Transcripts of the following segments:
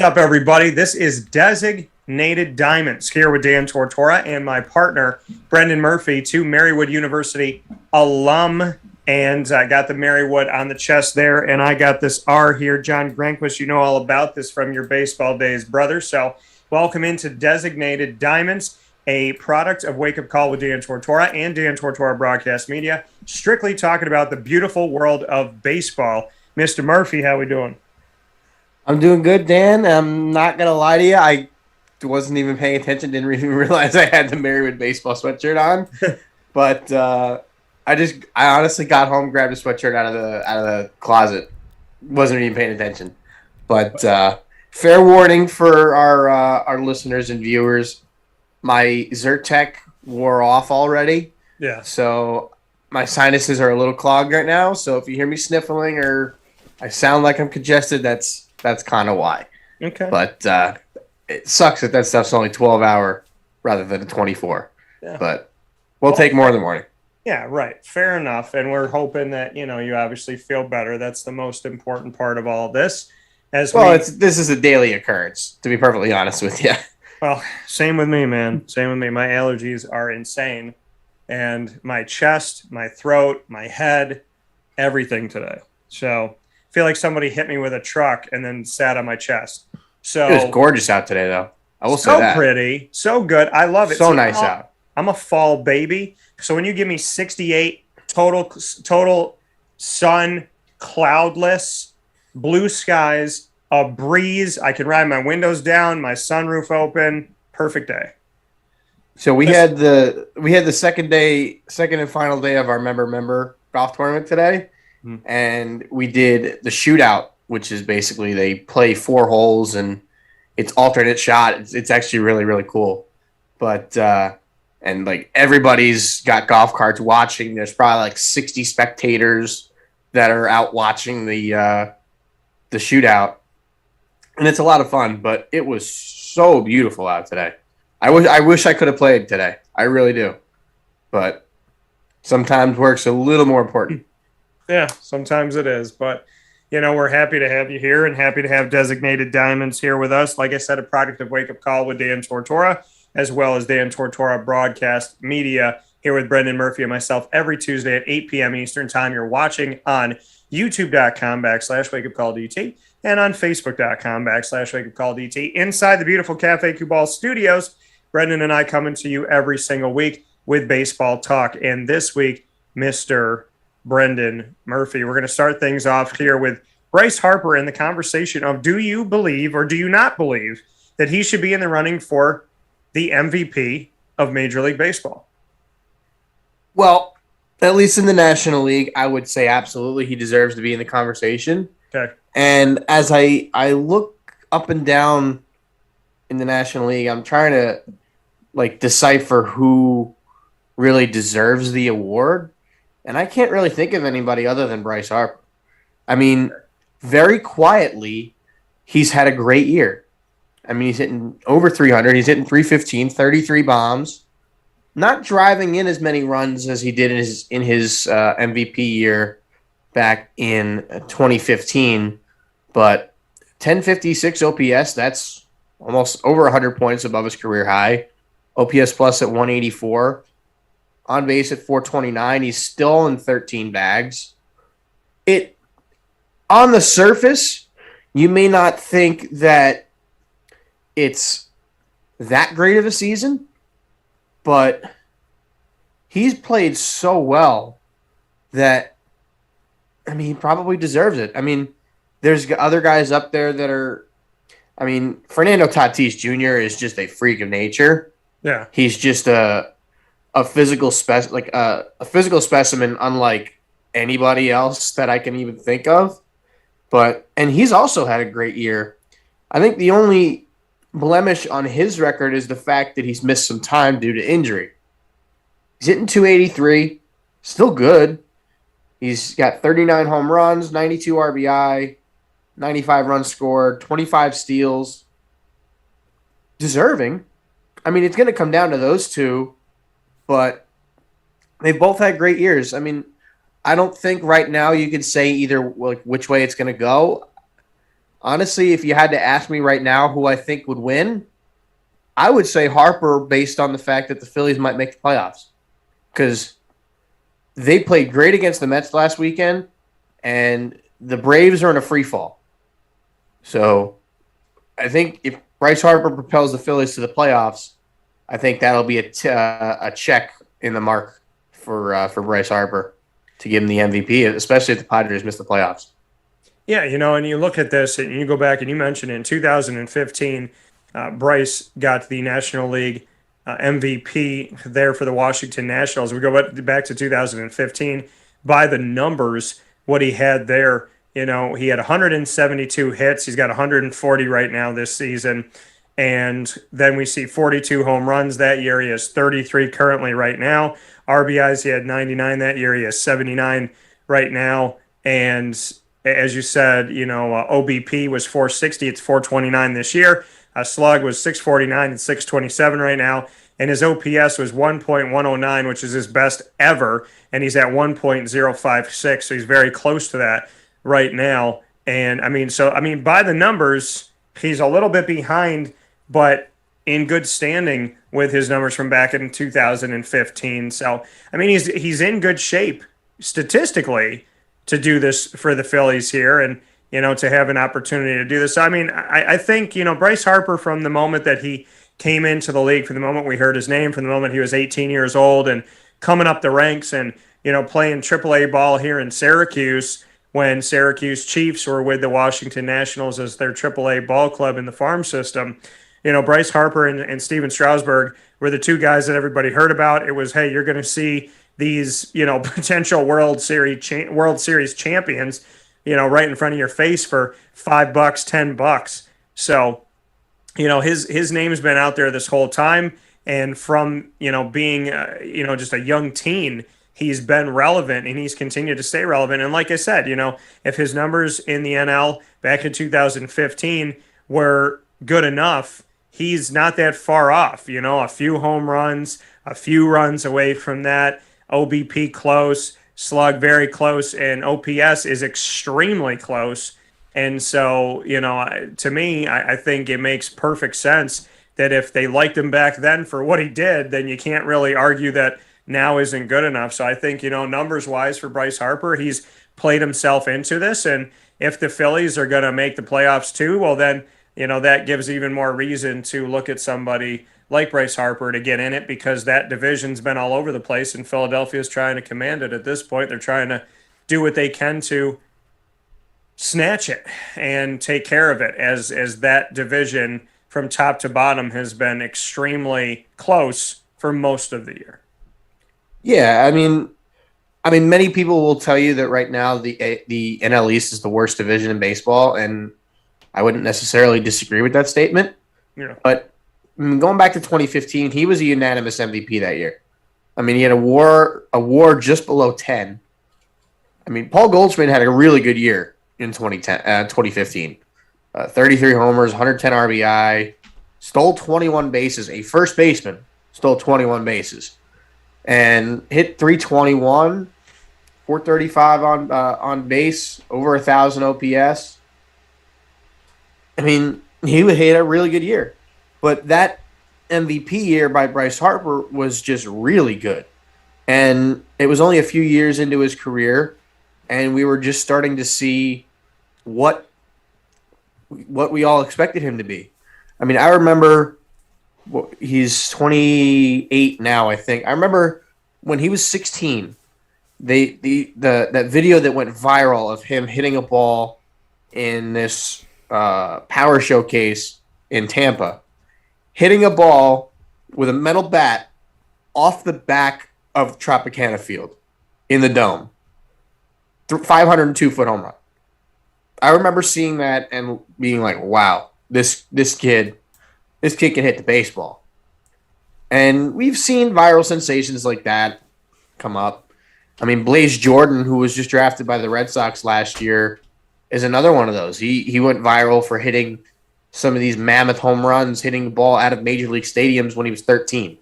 up, everybody? This is Designated Diamonds here with Dan Tortora and my partner, Brendan Murphy, two Marywood University alum. And I got the Marywood on the chest there, and I got this R here. John Granquist, you know all about this from your baseball days, brother. So welcome into Designated Diamonds, a product of Wake Up Call with Dan Tortora and Dan Tortora Broadcast Media, strictly talking about the beautiful world of baseball. Mr. Murphy, how we doing? I'm doing good, Dan. I'm not going to lie to you. I wasn't even paying attention, didn't even realize I had the Marywood baseball sweatshirt on. But I honestly got home, grabbed a sweatshirt out of the closet. Wasn't even paying attention. But fair warning for our listeners and viewers, my Zyrtec wore off already. Yeah. So my sinuses are a little clogged right now. So if you hear me sniffling or I sound like I'm congested, that's kind of why. Okay. But it sucks that stuff's only 12-hour rather than a 24. Yeah. But we'll take more in the morning. Yeah, right. Fair enough. And we're hoping that, you obviously feel better. That's the most important part of all this. This is a daily occurrence, to be perfectly honest with you. Well, same with me, man. Same with me. My allergies are insane. And my chest, my throat, my head, everything today. So I feel like somebody hit me with a truck and then sat on my chest. So it was gorgeous out today, though. I will say that. So pretty. So good. I love it. So nice out. I'm a fall baby. So when you give me 68 total sun, cloudless, blue skies, a breeze, I can ride my windows down, my sunroof open, perfect day. So we had the second and final day of our member golf tournament today, and we did the shootout, which is basically they play 4 holes and it's alternate shot. It's actually really, really cool. But and like everybody's got golf carts watching. There's probably like 60 spectators that are out watching the shootout, and it's a lot of fun. But it was so beautiful out today. I wish I could have played today. I really do, but sometimes work's a little more important. Yeah, sometimes it is, but we're happy to have you here and happy to have Designated Diamonds here with us. Like I said, a product of Wake Up Call with Dan Tortora, as well as Dan Tortora Broadcast Media, here with Brendan Murphy and myself every Tuesday at 8 p.m. Eastern Time. You're watching on youtube.com/wakeupcalldt and on facebook.com/wakeupcalldt. Inside the beautiful Cafe Cubal studios, Brendan and I coming to you every single week with baseball talk. And this week, Mr. Brendan Murphy, we're going to start things off here with Bryce Harper in the conversation of, do you believe or do you not believe that he should be in the running for the MVP of Major League Baseball? Well, at least in the National League, I would say absolutely he deserves to be in the conversation. Okay. And as I look up and down in the National League, I'm trying to decipher who really deserves the award. And I can't really think of anybody other than Bryce Harper. I mean, very quietly, he's had a great year. I mean, he's hitting over 300. He's hitting 315, 33 bombs. Not driving in as many runs as he did in his MVP year back in 2015. But 1056 OPS, that's almost over 100 points above his career high. OPS plus at 184. On base at 429. He's still in 13 bags. On the surface, you may not think that it's that great of a season, but he's played so well that, he probably deserves it. There's other guys up there that are, Fernando Tatis Jr. is just a freak of nature. Yeah. He's just a physical specimen unlike anybody else that I can even think of. And he's also had a great year. I think the only blemish on his record is the fact that he's missed some time due to injury. He's hitting 283, still good. He's got 39 home runs, 92 RBI, 95 runs scored, 25 steals. Deserving. It's going to come down to those two, but they've both had great years. I don't think right now you could say either which way it's going to go. honestly, if you had to ask me right now who I think would win, I would say Harper based on the fact that the Phillies might make the playoffs. Because they played great against the Mets last weekend, and the Braves are in a free fall. So I think if Bryce Harper propels the Phillies to the playoffs, I think that'll be a check in the mark for Bryce Harper to give him the MVP, especially if the Padres miss the playoffs. Yeah, and you look at this and you go back and you mentioned in 2015, Bryce got the National League MVP there for the Washington Nationals. We go back to 2015. By the numbers, what he had there, he had 172 hits. He's got 140 right now this season. And then we see 42 home runs that year. He has 33 currently right now. RBIs, he had 99 that year. He has 79 right now. And as you said, OBP was 460. It's 429 this year. Slug was 649 and 627 right now. And his OPS was 1.109, which is his best ever. And he's at 1.056. So he's very close to that right now. And by the numbers, he's a little bit behind, but in good standing with his numbers from back in 2015. So, he's in good shape statistically to do this for the Phillies here and, to have an opportunity to do this. I think, Bryce Harper, from the moment that he came into the league, from the moment we heard his name, from the moment he was 18 years old and coming up the ranks and, playing AAA ball here in Syracuse when Syracuse Chiefs were with the Washington Nationals as their AAA ball club in the farm system. Bryce Harper and Steven Strasburg were the two guys that everybody heard about. It was, hey, you're going to see these, potential World Series champions, right in front of your face for $5, $10. So, his name's been out there this whole time. And from, being, just a young teen, he's been relevant and he's continued to stay relevant. And like I said, if his numbers in the NL back in 2015 were good enough, he's not that far off. A few home runs, a few runs away from that. OBP close, slug very close, and OPS is extremely close. And so, to me, I think it makes perfect sense that if they liked him back then for what he did, then you can't really argue that now isn't good enough. So I think, numbers-wise for Bryce Harper, he's played himself into this. And if the Phillies are going to make the playoffs too, well, then, that gives even more reason to look at somebody like Bryce Harper to get in it, because that division's been all over the place and Philadelphia's trying to command it at this point. They're trying to do what they can to snatch it and take care of it, as that division from top to bottom has been extremely close for most of the year. Yeah, many people will tell you that right now the NL East is the worst division in baseball, and I wouldn't necessarily disagree with that statement. Yeah. But going back to 2015, he was a unanimous MVP that year. He had a WAR just below 10. Paul Goldschmidt had a really good year in 2015. 33 homers, 110 RBI, stole 21 bases. A first baseman stole 21 bases. And hit 321, 435 on base, over 1,000 OPS. He had a really good year. But that MVP year by Bryce Harper was just really good. And it was only a few years into his career, and we were just starting to see what we all expected him to be. I remember he's 28 now, I think. I remember when he was 16, that video that went viral of him hitting a ball in this power showcase in Tampa, hitting a ball with a metal bat off the back of Tropicana Field in the dome. 502-foot home run. I remember seeing that and being like, wow, this kid can hit the baseball. And we've seen viral sensations like that come up. Blaze Jordan, who was just drafted by the Red Sox last year, is another one of those. He went viral for hitting some of these mammoth home runs, hitting the ball out of major league stadiums when he was 13.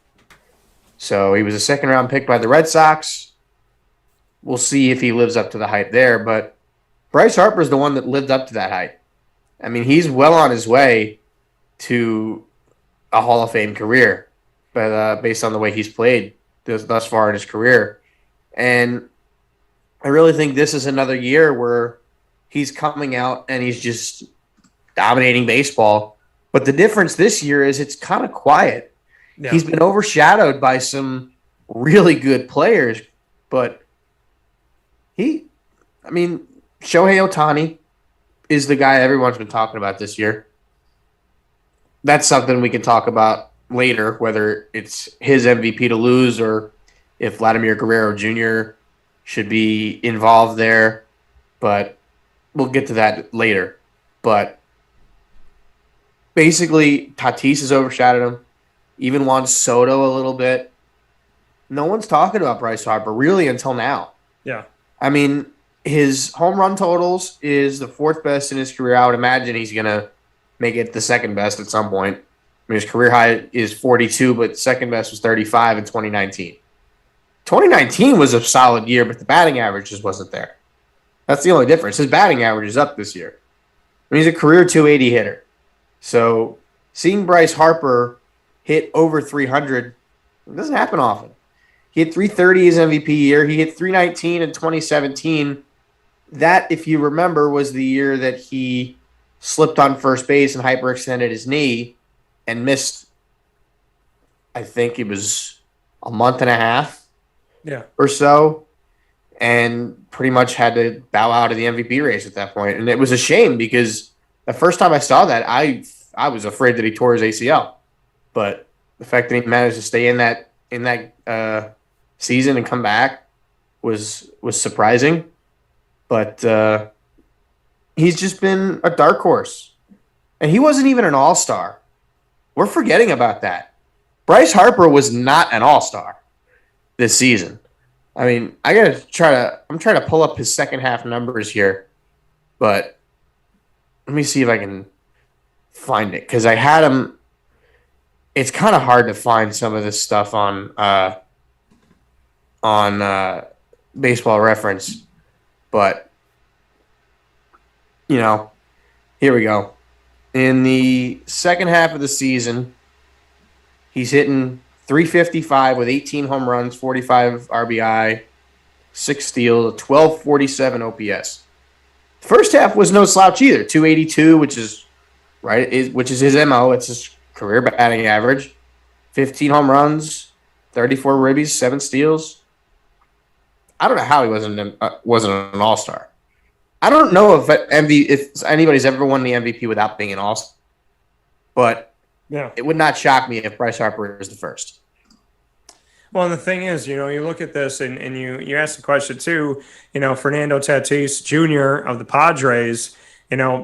So he was a second-round pick by the Red Sox. We'll see if he lives up to the hype there. But Bryce Harper is the one that lived up to that hype. I mean, he's well on his way to a Hall of Fame career, but based on the way he's played thus far in his career. And I really think this is another year where he's coming out and he's just dominating baseball. But the difference this year is it's kind of quiet. Yeah. He's been overshadowed by some really good players, but Shohei Ohtani is the guy everyone's been talking about this year. That's something we can talk about later, whether it's his MVP to lose or if Vladimir Guerrero Jr. should be involved there. But we'll get to that later. But basically, Tatis has overshadowed him. Even Juan Soto a little bit. No one's talking about Bryce Harper really until now. Yeah. I mean, his home run totals is the fourth best in his career. I would imagine he's going to make it the second best at some point. I mean, his career high is 42, but second best was 35 in 2019. 2019 was a solid year, but the batting average just wasn't there. That's the only difference. His batting average is up this year. I mean, he's a career 280 hitter. So seeing Bryce Harper hit over 300 it doesn't happen often. He hit 330 his MVP year. He hit 319 in 2017. That, if you remember, was the year that he slipped on first base and hyperextended his knee and missed, I think it was a month and a half or so, and pretty much had to bow out of the MVP race at that point. And it was a shame because the first time I saw that, I was afraid that he tore his ACL. But the fact that he managed to stay in that season and come back was surprising. But he's just been a dark horse. And he wasn't even an all-star. We're forgetting about that. Bryce Harper was not an all-star this season. I mean, I'm trying to pull up his second half numbers here, but let me see if I can find it because I had him. It's kind of hard to find some of this stuff on Baseball Reference, but here we go. In the second half of the season, he's hitting .355 with 18 home runs, 45 RBI, 6 steals, 1247 OPS. First half was no slouch either. .282, which is his MO. It's his career batting average. 15 home runs, 34 ribbies, 7 steals. I don't know how he wasn't an all-star. I don't know if anybody's ever won the MVP without being an all-star, but it would not shock me if Bryce Harper is the first. Well, and the thing is, you look at this and you ask the question too, Fernando Tatis Jr. of the Padres,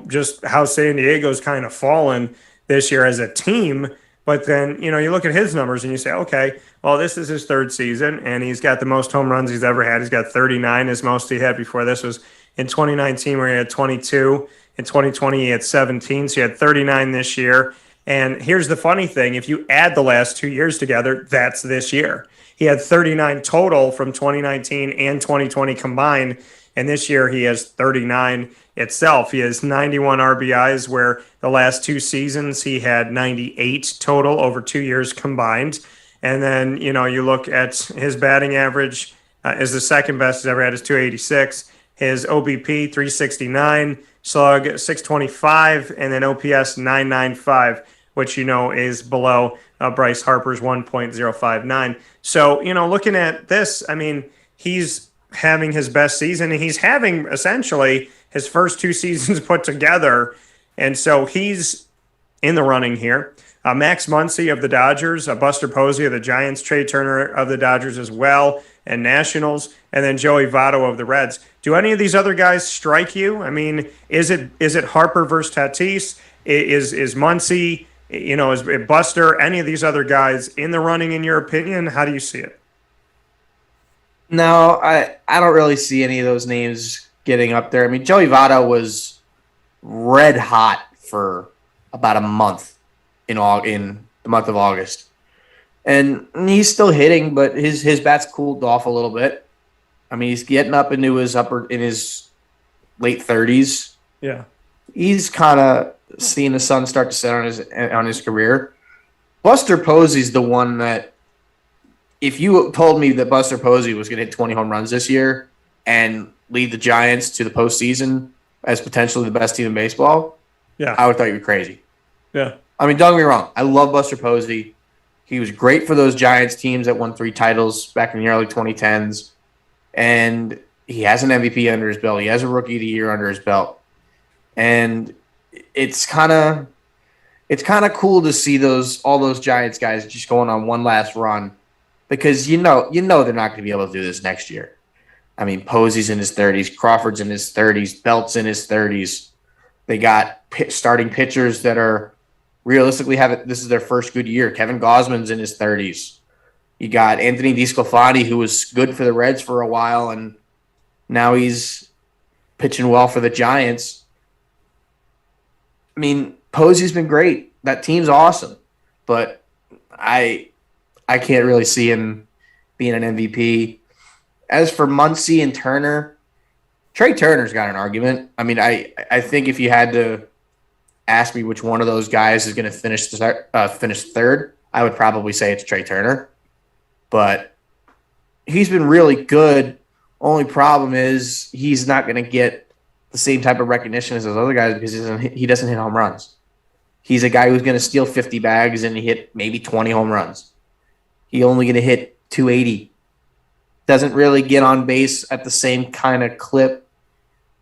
just how San Diego's kind of fallen this year as a team. But then, you look at his numbers and you say, okay, well, this is his third season and he's got the most home runs he's ever had. He's got 39. His most he had before this was in 2019 where he had 22. In 2020, he had 17. So he had 39 this year. And here's the funny thing. If you add the last 2 years together, that's this year. He had 39 total from 2019 and 2020 combined. And this year he has 39 itself. He has 91 RBIs where the last 2 seasons he had 98 total over 2 years combined. And then, you look at his batting average is the second best he's ever had is .286. His OBP 369, slug 625, and then OPS 995. Which, is below Bryce Harper's 1.059. So, looking at this, I mean, he's having his best season, and he's having essentially his first 2 seasons put together. And so he's in the running here. Max Muncy of the Dodgers, Buster Posey of the Giants, Trey Turner of the Dodgers as well, and Nationals, and then Joey Votto of the Reds. Do any of these other guys strike you? I mean, is it Harper versus Tatis? Is Muncy... is Buster, any of these other guys in the running, in your opinion? How do you see it? No, I don't really see any of those names getting up there. I mean, Joey Votto was red hot for about a month in the month of August. And he's still hitting, but his bat's cooled off a little bit. I mean, he's getting up into his late 30s. Yeah. he's kind of seeing the sun start to set on his career. Buster Posey's the one that, if you told me that Buster Posey was going to hit 20 home runs this year and lead the Giants to the postseason as potentially the best team in baseball, I would have thought you were crazy. Yeah. I mean, don't get me wrong. I love Buster Posey. He was great for those Giants teams that won 3 titles back in the early 2010s. And he has an MVP under his belt. He has a Rookie of the Year under his belt. And it's kind of cool to see all those Giants guys just going on one last run, because you know they're not going to be able to do this next year. I mean, Posey's in his 30s, Crawford's in his 30s, Belt's in his 30s. They got starting pitchers that are realistically this is their first good year. Kevin Gausman's in his 30s. You got Anthony DeSclafani, who was good for the Reds for a while, and now he's pitching well for the Giants. I mean, Posey's been great. That team's awesome. But I can't really see him being an MVP. As for Muncy and Turner, Trey Turner's got an argument. I mean, I think if you had to ask me which one of those guys is going to finish third, I would probably say it's Trey Turner. But he's been really good. Only problem is he's not going to get the same type of recognition as those other guys because he doesn't hit home runs. He's a guy who's going to steal 50 bags and hit maybe 20 home runs. He's only going to hit 280. Doesn't really get on base at the same kind of clip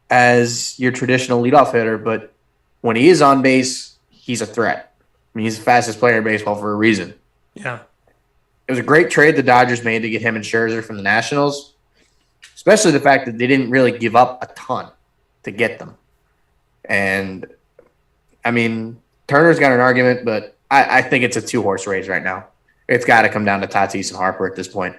as your traditional leadoff hitter, but when he is on base, he's a threat. I mean, he's the fastest player in baseball for a reason. Yeah. It was a great trade the Dodgers made to get him and Scherzer from the Nationals, especially the fact that they didn't really give up a ton to get them. And, I mean, Turner's got an argument, but I think it's a 2-horse race right now. It's got to come down to Tatis and Harper at this point.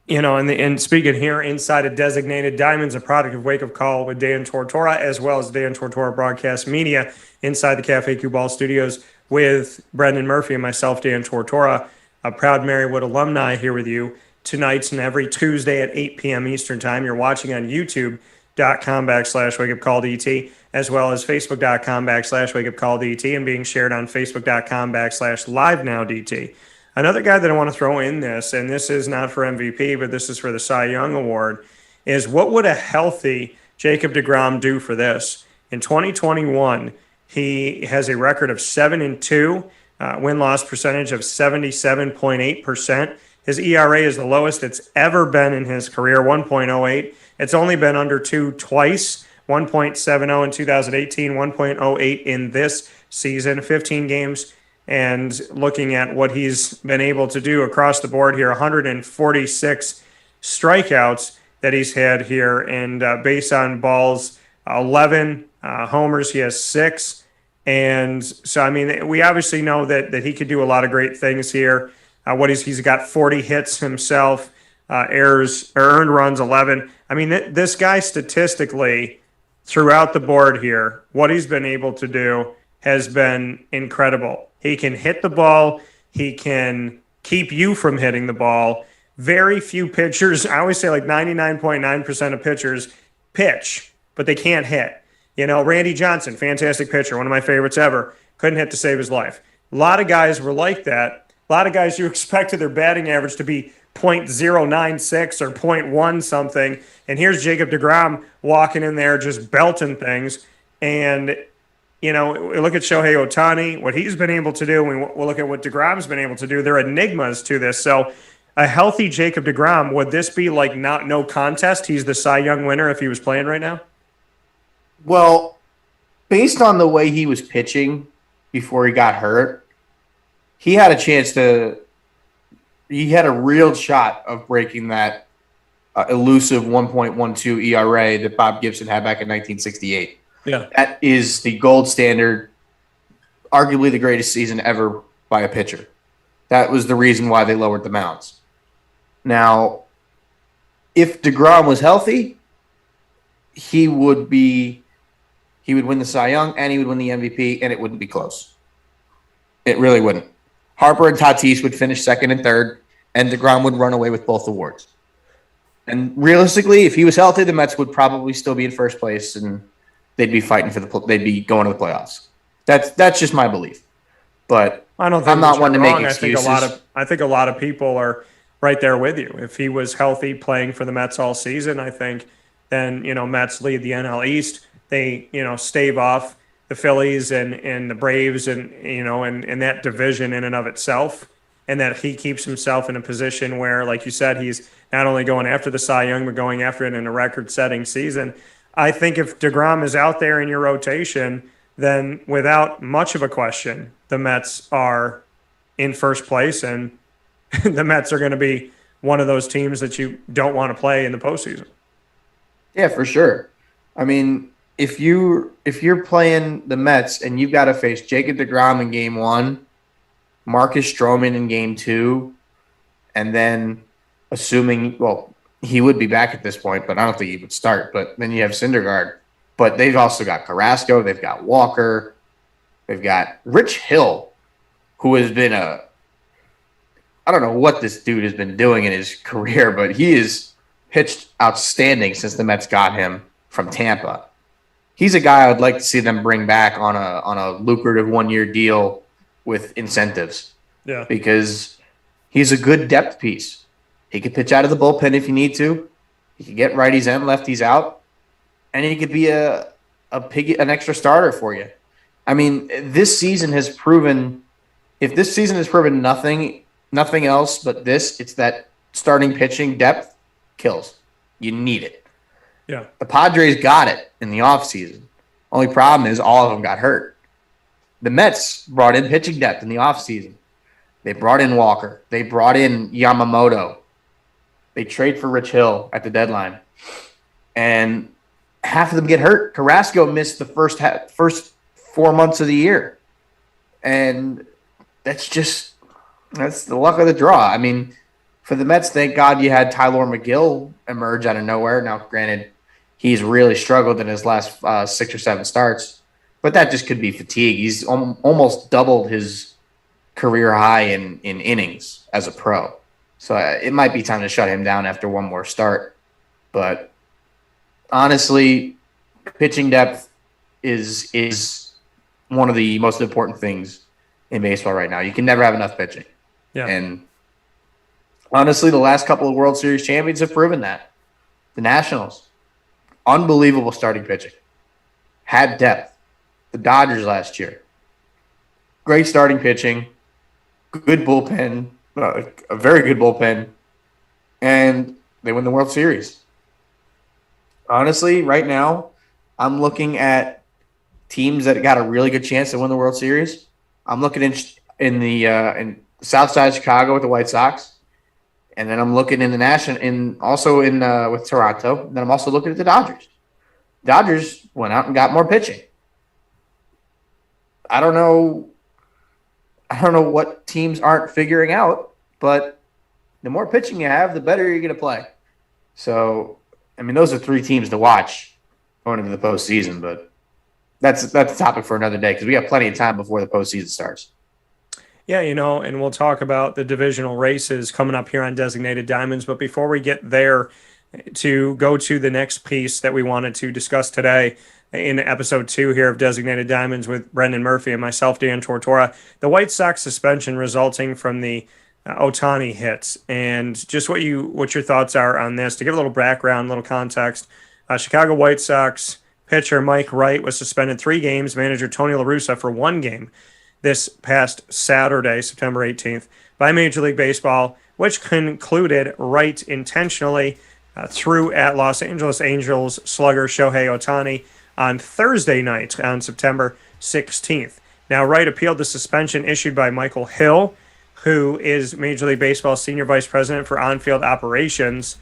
You know, and speaking here inside of Designated Diamonds, a product of Wake Up Call with Dan Tortora, as well as Dan Tortora Broadcast Media, inside the Cafe Cue Ball Studios with Brendan Murphy and myself, Dan Tortora, a proud Marywood alumni, here with you tonight and every Tuesday at 8 p.m. Eastern Time. You're watching on YouTube.com/WakeUpCallDT, as well as Facebook.com/WakeUpCallDT, and being shared on Facebook.com/LiveNowDT. Another guy that I want to throw in this, and this is not for MVP, but this is for the Cy Young Award, is what would a healthy Jacob deGrom do for this? In 2021, he has a record of 7-2, win-loss percentage of 77.8%. His ERA is the lowest it's ever been in his career, 1.08. It's only been under 2 twice, 1.70 in 2018, 1.08 in this season, 15 games. And looking at what he's been able to do across the board here, 146 strikeouts that he's had here, and base on balls, 11 homers, he has 6. And so, I mean, we obviously know that he could do a lot of great things here. He's got 40 hits himself, earned runs 11. I mean, this guy statistically throughout the board here, what he's been able to do has been incredible. He can hit the ball. He can keep you from hitting the ball. Very few pitchers, I always say like 99.9% of pitchers pitch, but they can't hit. You know, Randy Johnson, fantastic pitcher, one of my favorites ever, couldn't hit to save his life. A lot of guys were like that. A lot of guys you expected their batting average to be .096 or .1 something. And here's Jacob deGrom walking in there just belting things. And you know, we look at Shohei Ohtani, what he's been able to do, and we'll look at what deGrom's been able to do. There are enigmas to this. So a healthy Jacob deGrom, would this be like no contest? He's the Cy Young winner if he was playing right now? Well, based on the way he was pitching before he got hurt, he had a real shot of breaking that elusive 1.12 ERA that Bob Gibson had back in 1968. Yeah, that is the gold standard, arguably the greatest season ever by a pitcher. That was the reason why they lowered the mounds. Now, if deGrom was healthy, he would win the Cy Young and he would win the MVP, and it wouldn't be close. It really wouldn't. Harper and Tatis would finish second and third, and deGrom would run away with both awards. And realistically, if he was healthy, the Mets would probably still be in first place, and they'd be fighting they'd be going to the playoffs. That's just my belief. But I don't think I'm not one to make wrong. excuses. I think a lot of people are right there with you. If he was healthy playing for the Mets all season, I think then, Mets lead the NL East. They, stave off the Phillies and the Braves and that division in and of itself. And that he keeps himself in a position where, like you said, he's not only going after the Cy Young, but going after it in a record-setting season. I think if deGrom is out there in your rotation, then without much of a question, the Mets are in first place, and the Mets are going to be one of those teams that you don't want to play in the postseason. Yeah, for sure. I mean, if you're playing the Mets and you've got to face Jacob deGrom in Game 1, Marcus Stroman in Game 2, and then assuming, well, he would be back at this point, but I don't think he would start. But then you have Syndergaard. But they've also got Carrasco. They've got Walker. They've got Rich Hill, who has been I don't know what this dude has been doing in his career, but he has pitched outstanding since the Mets got him from Tampa. He's a guy I would like to see them bring back on a lucrative one-year deal with incentives. Yeah. Because he's a good depth piece. He could pitch out of the bullpen if you need to. He could get righties and lefties out. And he could be an extra starter for you. I mean, this season has proven, if this season has proven nothing else but this, it's that starting pitching depth kills. You need it. Yeah. The Padres got it in the offseason. Only problem is all of them got hurt. The Mets brought in pitching depth in the offseason. They brought in Walker. They brought in Yamamoto. They trade for Rich Hill at the deadline. And half of them get hurt. Carrasco missed the first 4 months of the year. And that's the luck of the draw. I mean, for the Mets, thank God you had Tyler McGill emerge out of nowhere. Now, granted, he's really struggled in his last 6 or 7 starts, but that just could be fatigue. He's almost doubled his career high in innings as a pro. So it might be time to shut him down after one more start. But honestly, pitching depth is one of the most important things in baseball right now. You can never have enough pitching. Yeah. And honestly, the last couple of World Series champions have proven that. The Nationals, unbelievable starting pitching, had depth. The Dodgers last year, great starting pitching, good bullpen, a very good bullpen, and they win the World Series. Honestly, right now, I'm looking at teams that got a really good chance to win the World Series. I'm looking in South Side of Chicago with the White Sox, and then I'm looking in the with Toronto. And then I'm also looking at the Dodgers. Dodgers went out and got more pitching. I don't know what teams aren't figuring out, but the more pitching you have, the better you're going to play. So, I mean, those are 3 teams to watch going into the postseason, but that's a topic for another day because we got plenty of time before the postseason starts. Yeah, and we'll talk about the divisional races coming up here on Designated Diamonds. But before we get there, to go to the next piece that we wanted to discuss today in episode 2 here of Designated Diamonds with Brendan Murphy and myself, Dan Tortora, the White Sox suspension resulting from the Ohtani hits, and just what your thoughts are on this. To give a little background, a little context, Chicago White Sox pitcher Mike Wright was suspended 3 games, manager Tony La Russa for 1 game this past Saturday, September 18th, by Major League Baseball, which concluded Wright intentionally threw at Los Angeles Angels slugger Shohei Ohtani on Thursday night on September 16th. Now, Wright appealed the suspension issued by Michael Hill, who is Major League Baseball's Senior Vice President for On-Field Operations.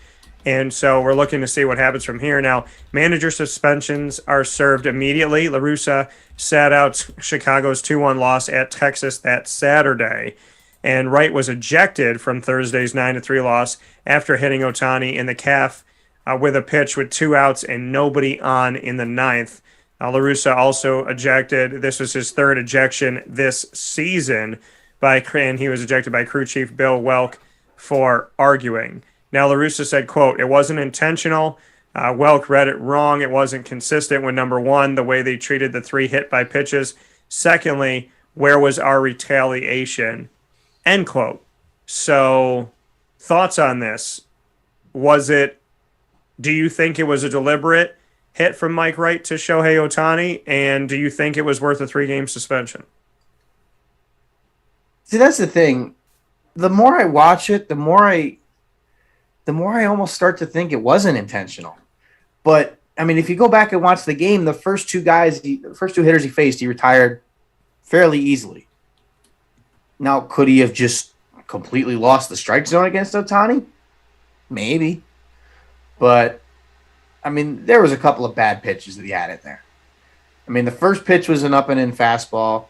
And so we're looking to see what happens from here. Now, manager suspensions are served immediately. La Russa sat out Chicago's 2-1 loss at Texas that Saturday. And Wright was ejected from Thursday's 9-3 loss after hitting Ohtani in the calf with a pitch with 2 outs and nobody on in the 9th. La Russa also ejected. This was his 3rd ejection this season, and he was ejected by crew chief Bill Welk for arguing. Now, La Russa said, quote, "It wasn't intentional. Welk read it wrong. It wasn't consistent with number one, the way they treated the 3 hit by pitches. Secondly, where was our retaliation? End quote. So, thoughts on this? Do you think it was a deliberate hit from Mike Wright to Shohei Ohtani? And do you think it was worth a 3-game suspension? See, that's the thing. The more I watch it, the more I almost start to think it wasn't intentional. But I mean, if you go back and watch the game, the first two hitters he faced, he retired fairly easily. Now, could he have just completely lost the strike zone against Ohtani? Maybe. But I mean, there was a couple of bad pitches that he had in there. I mean, the first pitch was an up and in fastball.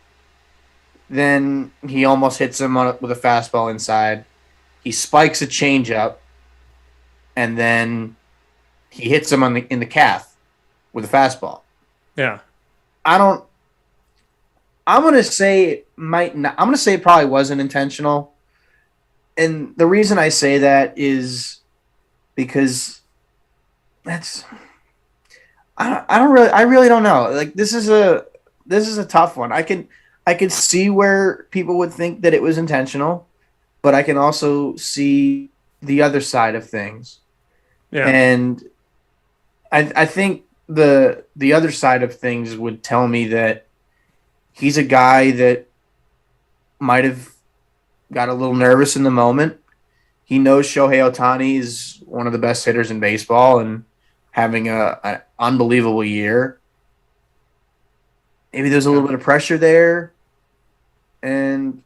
Then he almost hits him with a fastball inside. He spikes a changeup, and then he hits him in the calf with a fastball. Yeah. I'm gonna say it probably wasn't intentional, and the reason I say that is because I really don't know. Like, this is a tough one. I can see where people would think that it was intentional, but I can also see the other side of things. Yeah. And I think the other side of things would tell me that he's a guy that might have got a little nervous in the moment. He knows Shohei Ohtani is one of the best hitters in baseball and having an unbelievable year. Maybe there's a little bit of pressure there, and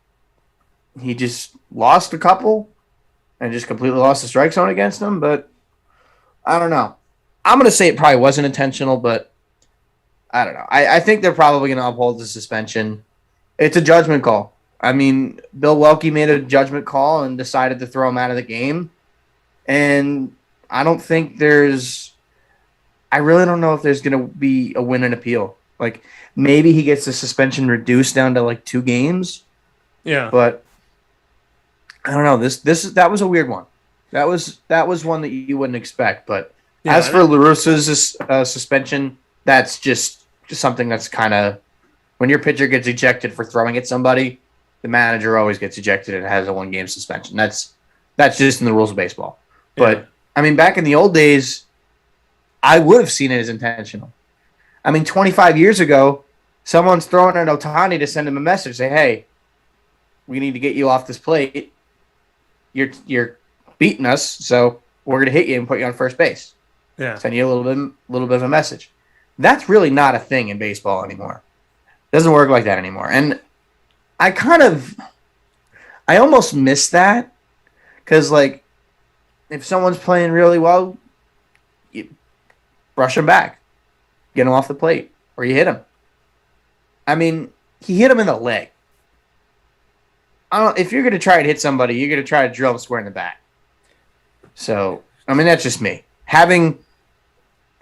he just lost a couple and just completely lost the strike zone against him. But I don't know. I'm going to say it probably wasn't intentional, but I don't know. I think they're probably going to uphold the suspension. It's a judgment call. I mean, Bill Welke made a judgment call and decided to throw him out of the game. And I really don't know if there's going to be a win and appeal. Like, maybe he gets the suspension reduced down to like 2 games. Yeah. But I don't know. That was a weird one. That was one that you wouldn't expect. But yeah, as for La Russa's suspension, that's just something that's kind of, when your pitcher gets ejected for throwing at somebody, the manager always gets ejected and has a 1-game suspension. That's just in the rules of baseball. But yeah. I mean, back in the old days, I would have seen it as intentional. I mean, 25 years ago, someone's throwing at Ohtani to send him a message, say, "Hey, we need to get you off this plate. You're beating us, so we're going to hit you and put you on first base." Yeah. Send you a little bit of a message. That's really not a thing in baseball anymore. It doesn't work like that anymore. And I almost miss that, because, like, if someone's playing really well, you brush them back, get them off the plate, or you hit him. I mean, he hit him in the leg. If you're going to try to hit somebody, you're going to try to drill them square in the back. So, I mean, that's just me.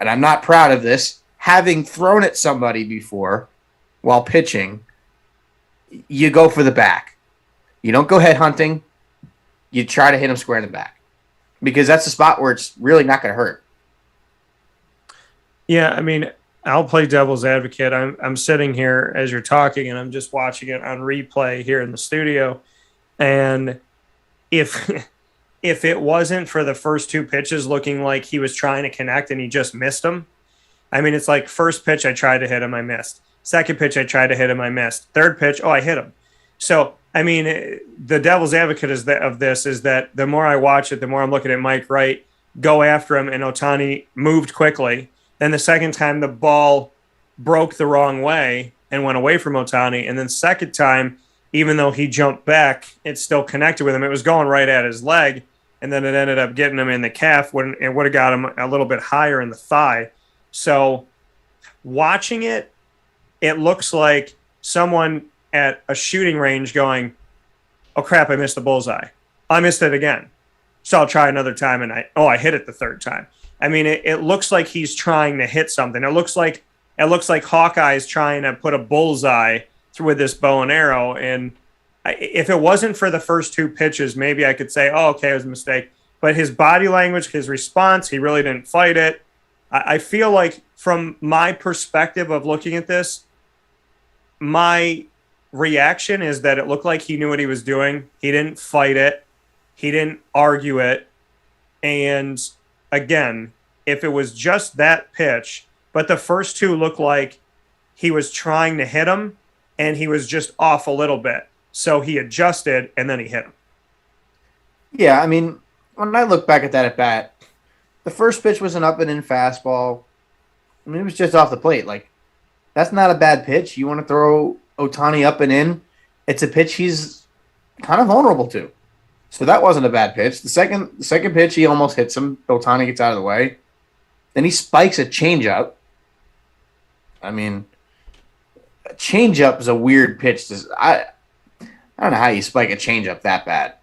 And I'm not proud of this, having thrown at somebody before while pitching, you go for the back. You don't go head hunting. You try to hit them square in the back, because that's the spot where it's really not going to hurt. Yeah, I mean, I'll play devil's advocate. I'm sitting here as you're talking, and I'm just watching it on replay here in the studio. And if it wasn't for the first 2 pitches looking like he was trying to connect and he just missed them, I mean, it's like, first pitch I tried to hit him, I missed. Second pitch I tried to hit him, I missed. Third pitch, I hit him. So, I mean, the devil's advocate of this is that the more I watch it, the more I'm looking at Mike Wright go after him, and Ohtani moved quickly. Then the second time the ball broke the wrong way and went away from Ohtani. And then second time, even though he jumped back, it still connected with him. It was going right at his leg, and then it ended up getting him in the calf when it would have got him a little bit higher in the thigh. So watching it, it looks like someone at a shooting range going, "Oh, crap, I missed the bullseye. I missed it again. So I'll try another time, and I hit it the third time." I mean, it looks like he's trying to hit something. It looks like Hawkeye's trying to put a bullseye through with this bow and arrow. And if it wasn't for the first 2 pitches, maybe I could say, "Oh, okay, it was a mistake." But his body language, his response, he really didn't fight it. I feel like from my perspective of looking at this, my reaction is that it looked like he knew what he was doing. He didn't fight it. He didn't argue it. And again, if it was just that pitch, but the first two looked like he was trying to hit him and he was just off a little bit. So he adjusted and then he hit him. Yeah, I mean, when I look back at that at bat, the first pitch was an up and in fastball. I mean, it was just off the plate. Like, that's not a bad pitch. You want to throw Ohtani up and in, it's a pitch he's kind of vulnerable to. So that wasn't a bad pitch. The second pitch, he almost hits him. Ohtani gets out of the way. Then he spikes a changeup. I mean, a changeup is a weird pitch. I don't know how you spike a changeup that bad.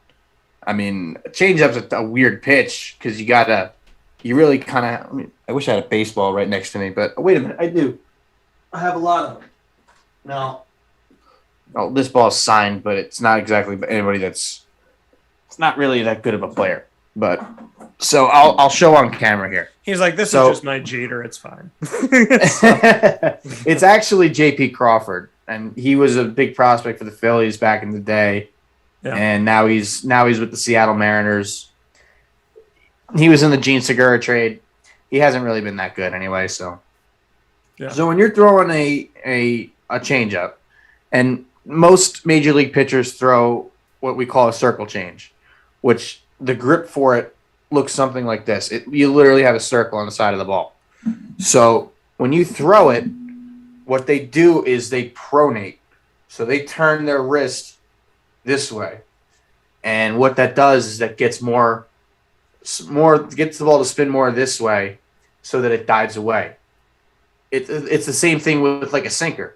I mean, a changeup's a weird pitch because you really kind of. I mean, I wish I had a baseball right next to me, but wait a minute, I do. I have a lot of them. No. Oh, this ball's signed, but it's not exactly anybody that's. It's not really that good of a player, but so I'll show on camera here. He's like, this is just my Jeter. It's fine. It's actually J.P. Crawford, and he was a big prospect for the Phillies back in the day, and now he's with the Seattle Mariners. He was in the Gene Segura trade. He hasn't really been that good anyway. So when you're throwing a changeup, and most major league pitchers throw what we call a circle change, which the grip for it looks something like this. You literally have a circle on the side of the ball. So when you throw it, what they do is they pronate. So they turn their wrist this way. And what that does is that gets gets the ball to spin more this way so that it dives away. It's the same thing with like a sinker.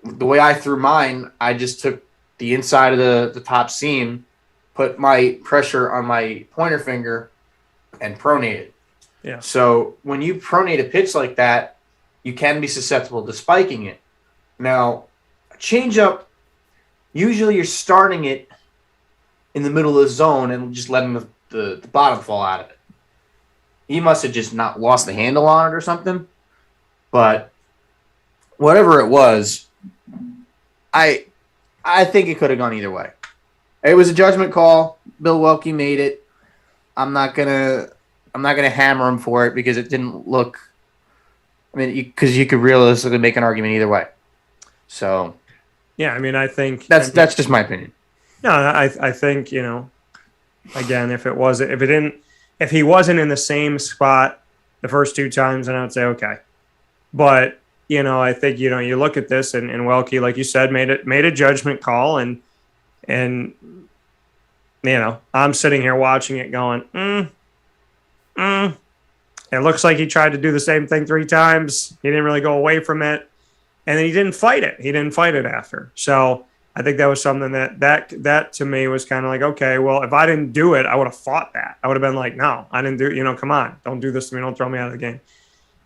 The way I threw mine, I just took the inside of the top seam, put my pressure on my pointer finger, and pronated. Yeah. So when you pronate a pitch like that, you can be susceptible to spiking it. Now, a changeup, usually you're starting it in the middle of the zone and just letting the bottom fall out of it. He must have just not lost the handle on it or something. But whatever it was, I think it could have gone either way. It was a judgment call. Bill Welke made it. I'm not gonna hammer him for it because it didn't look. I mean, because you could realistically make an argument either way. So, yeah, I mean, I think that's just my opinion. No, I think again, if he wasn't in the same spot the first two times, then I would say okay. But I think you look at this and Welke, like you said, made a judgment call, and I'm sitting here watching it going, It looks like he tried to do the same thing 3 times. He didn't really go away from it, and then he didn't fight it. He didn't fight it after. So I think that was something that to me was kind of like, okay, well, if I didn't do it, I would have fought that. I would have been like, no, I didn't do. Come on, don't do this to me. Don't throw me out of the game.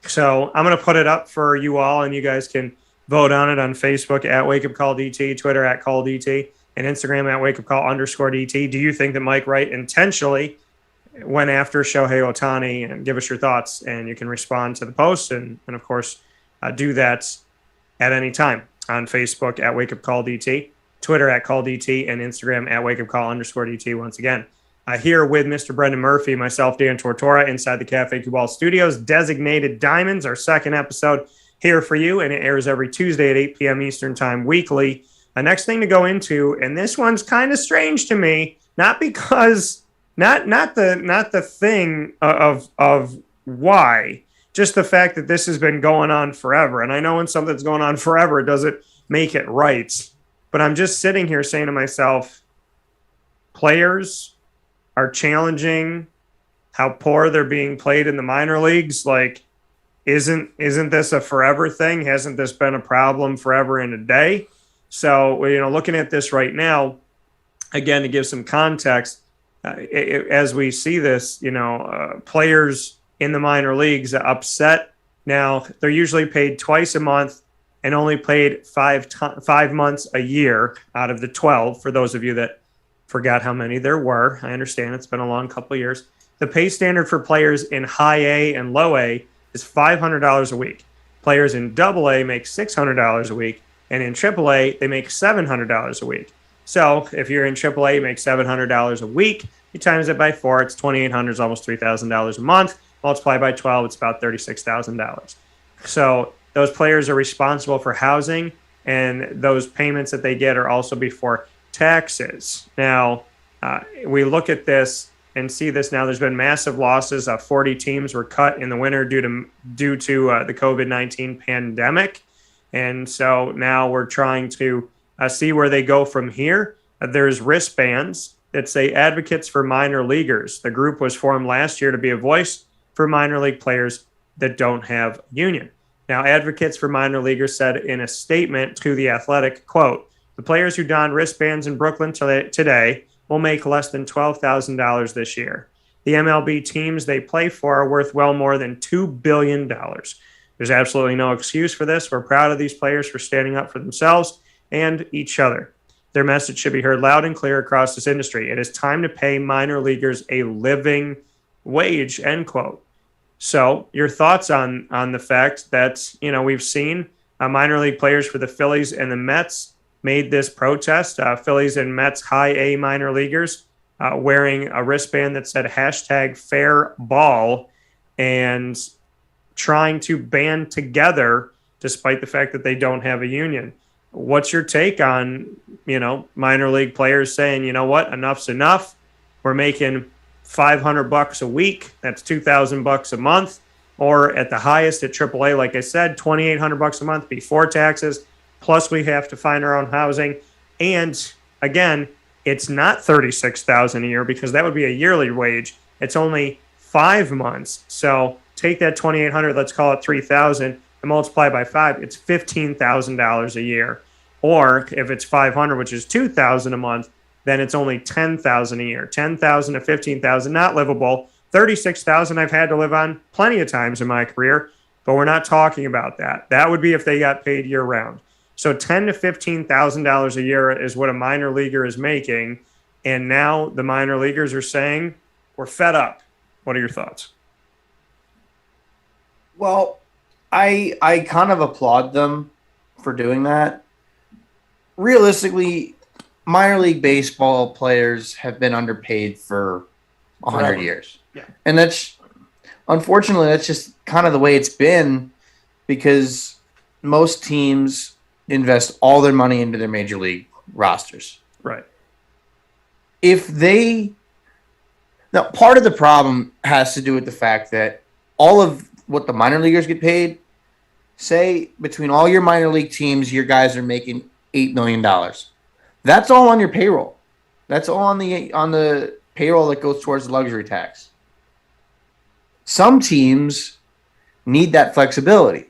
So I'm going to put it up for you all, and you guys can vote on it on Facebook at Wake Up Call DT, Twitter at Call DT, and Instagram at Wake Up Call _DT. Do you think that Mike Wright intentionally went after Shohei Ohtani? And give us your thoughts, and you can respond to the post, and of course, do that at any time on Facebook at Wake Up Call DT, Twitter at Call DT, and Instagram at Wake Up Call _DT. Once again, here with Mr. Brendan Murphy, myself, Dan Tortora, inside the Cafe Cubal Studios. Designated Diamonds, our second episode here for you, and it airs every Tuesday at 8 p.m. Eastern Time weekly. The next thing to go into, and this one's kind of strange to me, not because not the thing of why, just the fact that this has been going on forever. And I know when something's going on forever, it doesn't make it right. But I'm just sitting here saying to myself, players are challenging how poor they're being played in the minor leagues. Like, isn't this a forever thing? Hasn't this been a problem forever and a day? So, looking at this right now, again, to give some context, as we see this, players in the minor leagues are upset. Now, they're usually paid twice a month and only paid 5 months a year out of the 12, for those of you that forgot how many there were. I understand it's been a long couple of years. The pay standard for players in high A and low A is $500 a week. Players in AA make $600 a week, and in AAA, they make $700 a week. So if you're in AAA, you make $700 a week. You times it by 4, it's $2,800, almost $3,000 a month. Multiply by 12, it's about $36,000. So those players are responsible for housing, and those payments that they get are also before taxes. Now, we look at this and see this now. There's been massive losses. 40 teams were cut in the winter due to the COVID-19 pandemic. And so now we're trying to see where they go from here. There's wristbands that say Advocates for Minor Leaguers. The group was formed last year to be a voice for minor league players that don't have a union. Now, Advocates for Minor Leaguers said in a statement to The Athletic, quote, "The players who don wristbands in Brooklyn today will make less than $12,000 this year. The MLB teams they play for are worth well more than $2 billion. There's absolutely no excuse for this. We're proud of these players for standing up for themselves and each other. Their message should be heard loud and clear across this industry. It is time to pay minor leaguers a living wage," end quote. So your thoughts on the fact that, we've seen minor league players for the Phillies and the Mets made this protest, Phillies and Mets high A minor leaguers wearing a wristband that said #FairBall and trying to band together despite the fact that they don't have a union. What's your take on, minor league players saying, you know what, enough's enough. We're making $500 a week. That's $2,000 a month. Or at the highest at AAA, like I said, $2,800 a month before taxes. Plus we have to find our own housing. And again, it's not $36,000 a year because that would be a yearly wage. It's only 5 months. So take that $2,800, let's call it $3,000, and multiply by 5. It's $15,000 a year. Or if it's 500, which is $2,000 a month, then it's only $10,000 a year. $10,000 to $15,000, not livable. $36,000 I've had to live on plenty of times in my career, but we're not talking about that. That would be if they got paid year round. So $10,000 to $15,000 a year is what a minor leaguer is making, and now the minor leaguers are saying we're fed up. What are your thoughts? Well, I kind of applaud them for doing that. Realistically, minor league baseball players have been underpaid for 100 years. Yeah. And unfortunately, that's just kind of the way it's been because most teams invest all their money into their major league rosters. Right. Now, part of the problem has to do with the fact that all of what the minor leaguers get paid, say between all your minor league teams, your guys are making $8 million. That's all on your payroll. That's all on the payroll that goes towards the luxury tax. Some teams need that flexibility.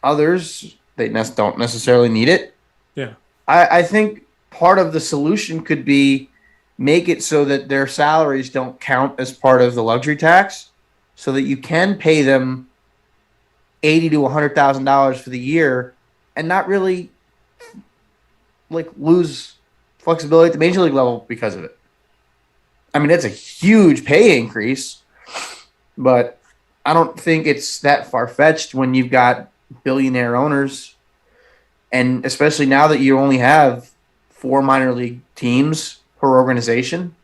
Others, they don't necessarily need it. Yeah. I think part of the solution could be make it so that their salaries don't count as part of the luxury tax so that you can pay them $80,000 to $100,000 for the year and not really lose flexibility at the major league level because of it. I mean, it's a huge pay increase, but I don't think it's that far-fetched when you've got billionaire owners, and especially now that you only have 4 minor league teams per organization.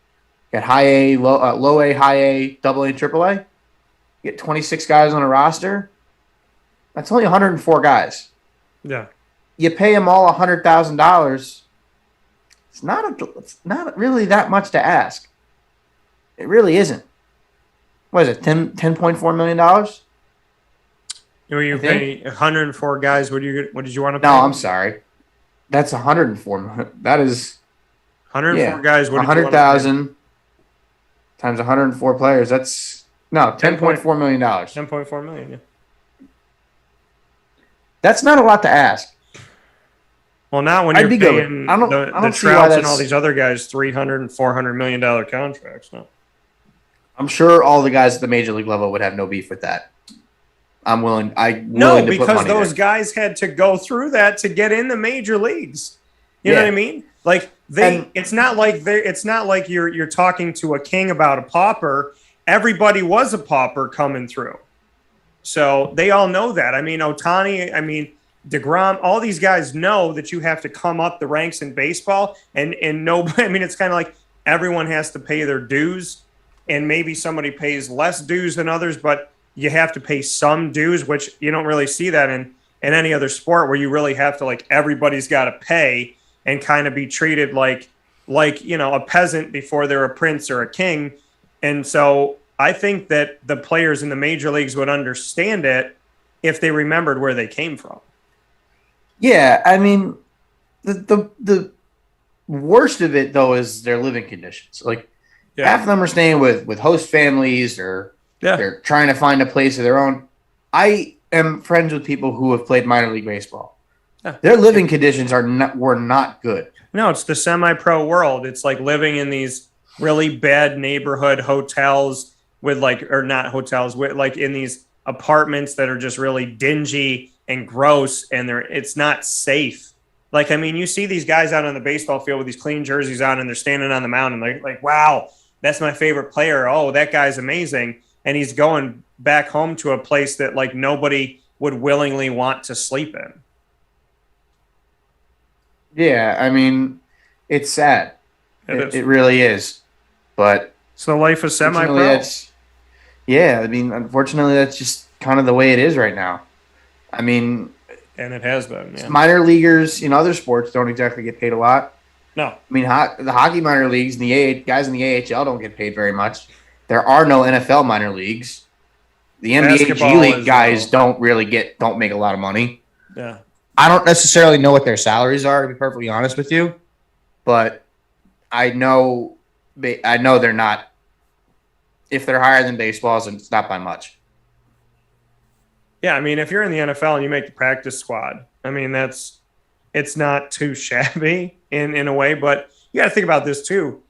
You got high A, low A, high A, double A, and triple A. You get 26 guys on a roster. That's only 104 guys. Yeah. You pay them all $100,000. It's not really that much to ask. It really isn't. What is it? $10.4 million? You pay 104 guys. What did you want to pay? No, I'm sorry. That's 104. That is 104 guys. What 100,000 times 104 players. That's $10.4 million. $10.4 million. Yeah. That's not a lot to ask. Well, not when you're paying the see why Trouts and all these other guys $300 and $400 million contracts. No. I'm sure all the guys at the major league level would have no beef with that. No, because those guys had to go through that to get in the major leagues. You know what I mean? It's not like you're talking to a king about a pauper. Everybody was a pauper coming through. So they all know that. I mean, Ohtani, I mean, deGrom, all these guys know that you have to come up the ranks in baseball, and nobody. I mean, it's kind of like everyone has to pay their dues, and maybe somebody pays less dues than others, but you have to pay some dues, which you don't really see that in any other sport where you really have to, like, everybody's got to pay and kind of be treated like a peasant before they're a prince or a king. And so I think that the players in the major leagues would understand it if they remembered where they came from. Yeah, I mean, the worst of it, though, is their living conditions. Like, half of them are staying with host families, or they're trying to find a place of their own. I am friends with people who have played minor league baseball. Yeah. Their living conditions were not good. No, it's the semi-pro world. It's like living in these really bad neighborhood hotels with in these apartments that are just really dingy and gross, and it's not safe. Like, I mean, you see these guys out on the baseball field with these clean jerseys on, and they're standing on the mound, and they're like, wow, that's my favorite player. Oh, that guy's amazing. And he's going back home to a place that, like, nobody would willingly want to sleep in. Yeah, I mean, it's sad. It really is. But it's the life of semi-pro. Yeah, I mean, unfortunately, that's just kind of the way it is right now. I mean, and it has been. Yeah. Minor leaguers in other sports don't exactly get paid a lot. No. I mean, the hockey minor leagues and the guys in the AHL don't get paid very much. There are no NFL minor leagues. The NBA G League guys don't make a lot of money. Yeah. I don't necessarily know what their salaries are, to be perfectly honest with you, but I know they're not. If they're higher than baseball's, it's not by much. Yeah, I mean, if you're in the NFL and you make the practice squad, I mean, it's not too shabby in a way, but you got to think about this too.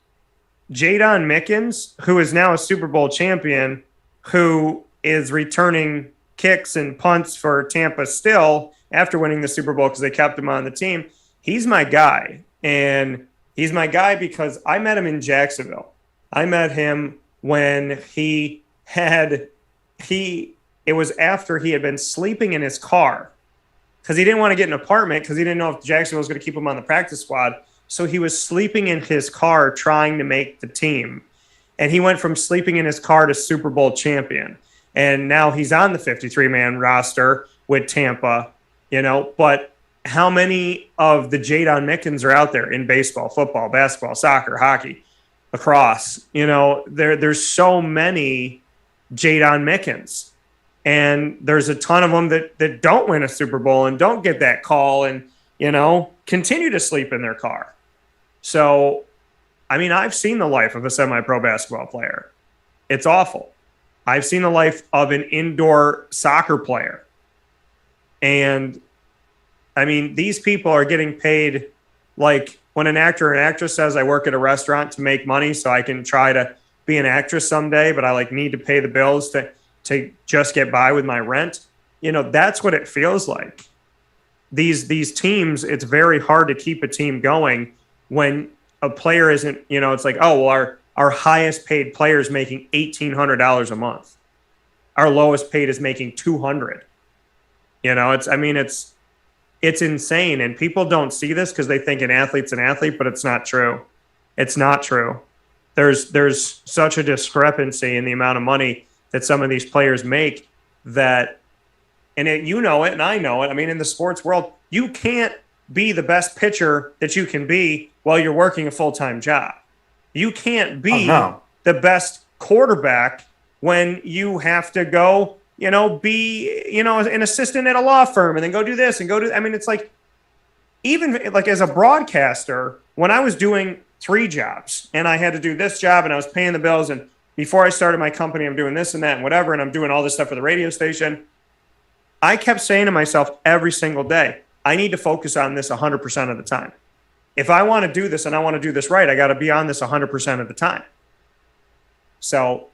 Jadon Mickens, who is now a Super Bowl champion, who is returning kicks and punts for Tampa still after winning the Super Bowl because they kept him on the team. He's my guy. And he's my guy because I met him in Jacksonville. I met him when it was after he had been sleeping in his car because he didn't want to get an apartment because he didn't know if Jacksonville was going to keep him on the practice squad. So he was sleeping in his car trying to make the team. And he went from sleeping in his car to Super Bowl champion. And now he's on the 53-man roster with Tampa, but how many of the Jadon Mickens are out there in baseball, football, basketball, soccer, hockey, lacrosse? There's so many Jadon Mickens. And there's a ton of them that don't win a Super Bowl and don't get that call and, continue to sleep in their car. So, I mean, I've seen the life of a semi-pro basketball player. It's awful. I've seen the life of an indoor soccer player. And, I mean, these people are getting paid like when an actor or an actress says, I work at a restaurant to make money so I can try to be an actress someday, but I need to pay the bills to just get by with my rent. That's what it feels like. These teams, it's very hard to keep a team going when a player isn't, it's like, oh, well, our highest paid player is making $1,800 a month. Our lowest paid is making $200. It's insane. And people don't see this because they think an athlete's an athlete, but it's not true. It's not true. There's such a discrepancy in the amount of money that some of these players make that, and you know it and I know it. I mean, in the sports world, you can't be the best pitcher that you can be while you're working a full-time job. You can't be the best quarterback when you have to go, be, an assistant at a law firm and then go do this and I mean, it's like, even like as a broadcaster, when I was doing 3 jobs and I had to do this job and I was paying the bills, and before I started my company, I'm doing this and that and whatever, and I'm doing all this stuff for the radio station, I kept saying to myself every single day, I need to focus on this 100% of the time. If I want to do this and I want to do this right, I got to be on this 100% of the time. So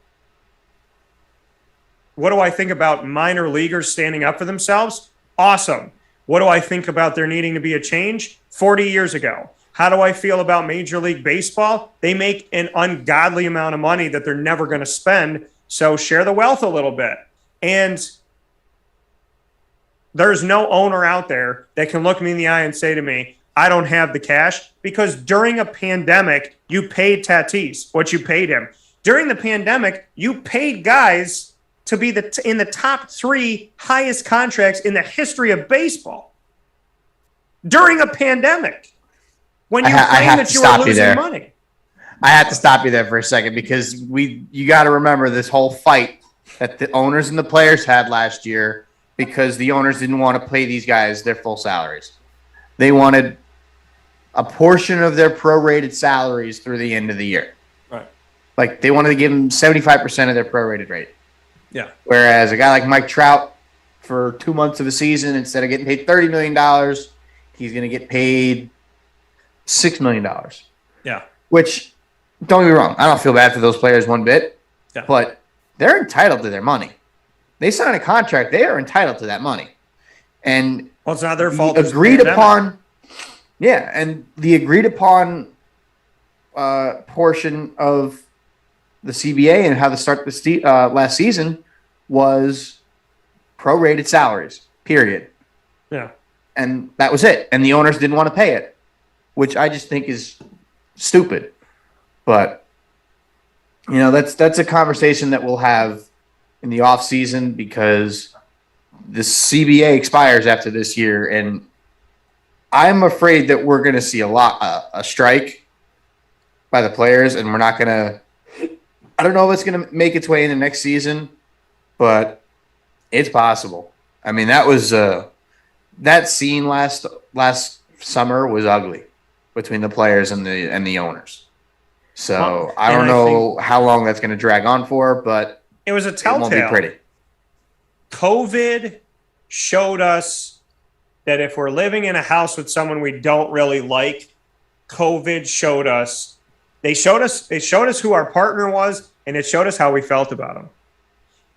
what do I think about minor leaguers standing up for themselves? Awesome. What do I think about there needing to be a change? 40 years ago. How do I feel about Major League Baseball? They make an ungodly amount of money that they're never going to spend. So share the wealth a little bit. And there's no owner out there that can look me in the eye and say to me, I don't have the cash, because during a pandemic, you paid Tatis what you paid him. During the pandemic, you paid guys to be in the top 3 highest contracts in the history of baseball. During a pandemic, when you claim that you were losing money. I have to stop you there for a second, because you got to remember this whole fight that the owners and the players had last year, because the owners didn't want to pay these guys their full salaries. They wanted a portion of their prorated salaries through the end of the year. Right. Like, they wanted to give them 75% of their prorated rate. Yeah. Whereas a guy like Mike Trout, for 2 months of a season, instead of getting paid $30 million, he's going to get paid $6 million. Yeah. Which, don't get me wrong, I don't feel bad for those players one bit, yeah. But they're entitled to their money. They sign a contract, they are entitled to that money. And well, it's not their fault. Agreed upon, yeah, and the agreed upon portion of the CBA and how to start the last season was prorated salaries, period. Yeah. And that was it. And the owners didn't want to pay it, which I just think is stupid. But, you know, that's a conversation that we'll have in the off season, because the CBA expires after this year, and I'm afraid that we're going to see a strike by the players, and we're not going to. I don't know if it's going to make its way in the next season, but it's possible. I mean, that was that scene last summer was ugly between the players and the owners. So I don't know how long that's going to drag on for, but it was a telltale. It won't be pretty. COVID showed us that if we're living in a house with someone we don't really like, COVID showed us. They showed us who our partner was, and it showed us how we felt about him.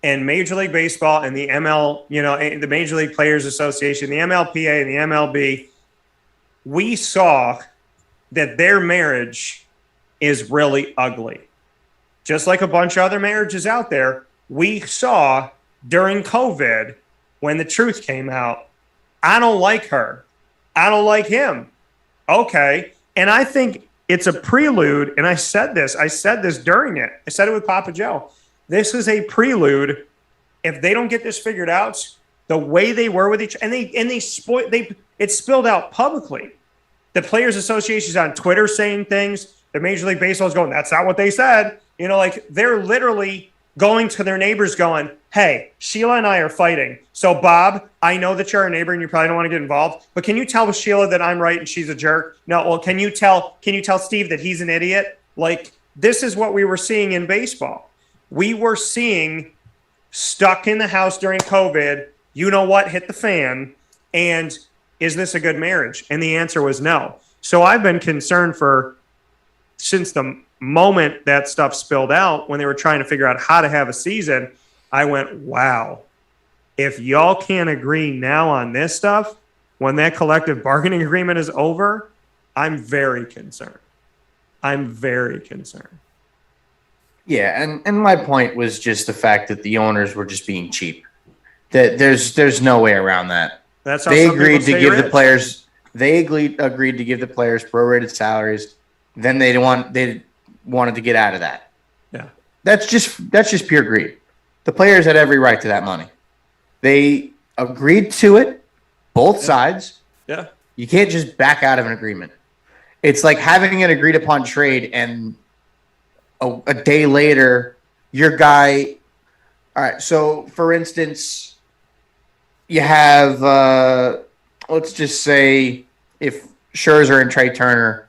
And Major League Baseball and the the Major League Players Association, the MLPA and the MLB, we saw that their marriage is really ugly. Just like a bunch of other marriages out there, we saw during COVID, when the truth came out, I don't like her. I don't like him. Okay. And I think it's a prelude, and I said this during it. I said it with Papa Joe. This is a prelude. If they don't get this figured out, the way they were with each, it spilled out publicly. The Players Association's on Twitter saying things. The Major League Baseball is going, that's not what they said. You know, like, they're literally going to their neighbors going, hey, Sheila and I are fighting. So, Bob, I know that you're our neighbor and you probably don't want to get involved, but can you tell Sheila that I'm right and she's a jerk? No, well, can you tell Steve that he's an idiot? Like, this is what we were seeing in baseball. We were seeing stuck in the house during COVID, you know what, hit the fan, and is this a good marriage? And the answer was no. So I've been concerned since the moment that stuff spilled out, when they were trying to figure out how to have a season, I went, wow, if y'all can't agree now on this stuff, when that collective bargaining agreement is over, I'm very concerned. Yeah, and my point was just the fact that the owners were just being cheap. That there's no way around that. That's how they agreed to give the players. They agreed to give the players prorated salaries. Then they wanted to get out of that. Yeah, that's just pure greed. The players had every right to that money. They agreed to it, both sides. Yeah, you can't just back out of an agreement. It's like having an agreed upon trade, and a day later, your guy. All right, so for instance, you have let's just say if Scherzer and Trey Turner,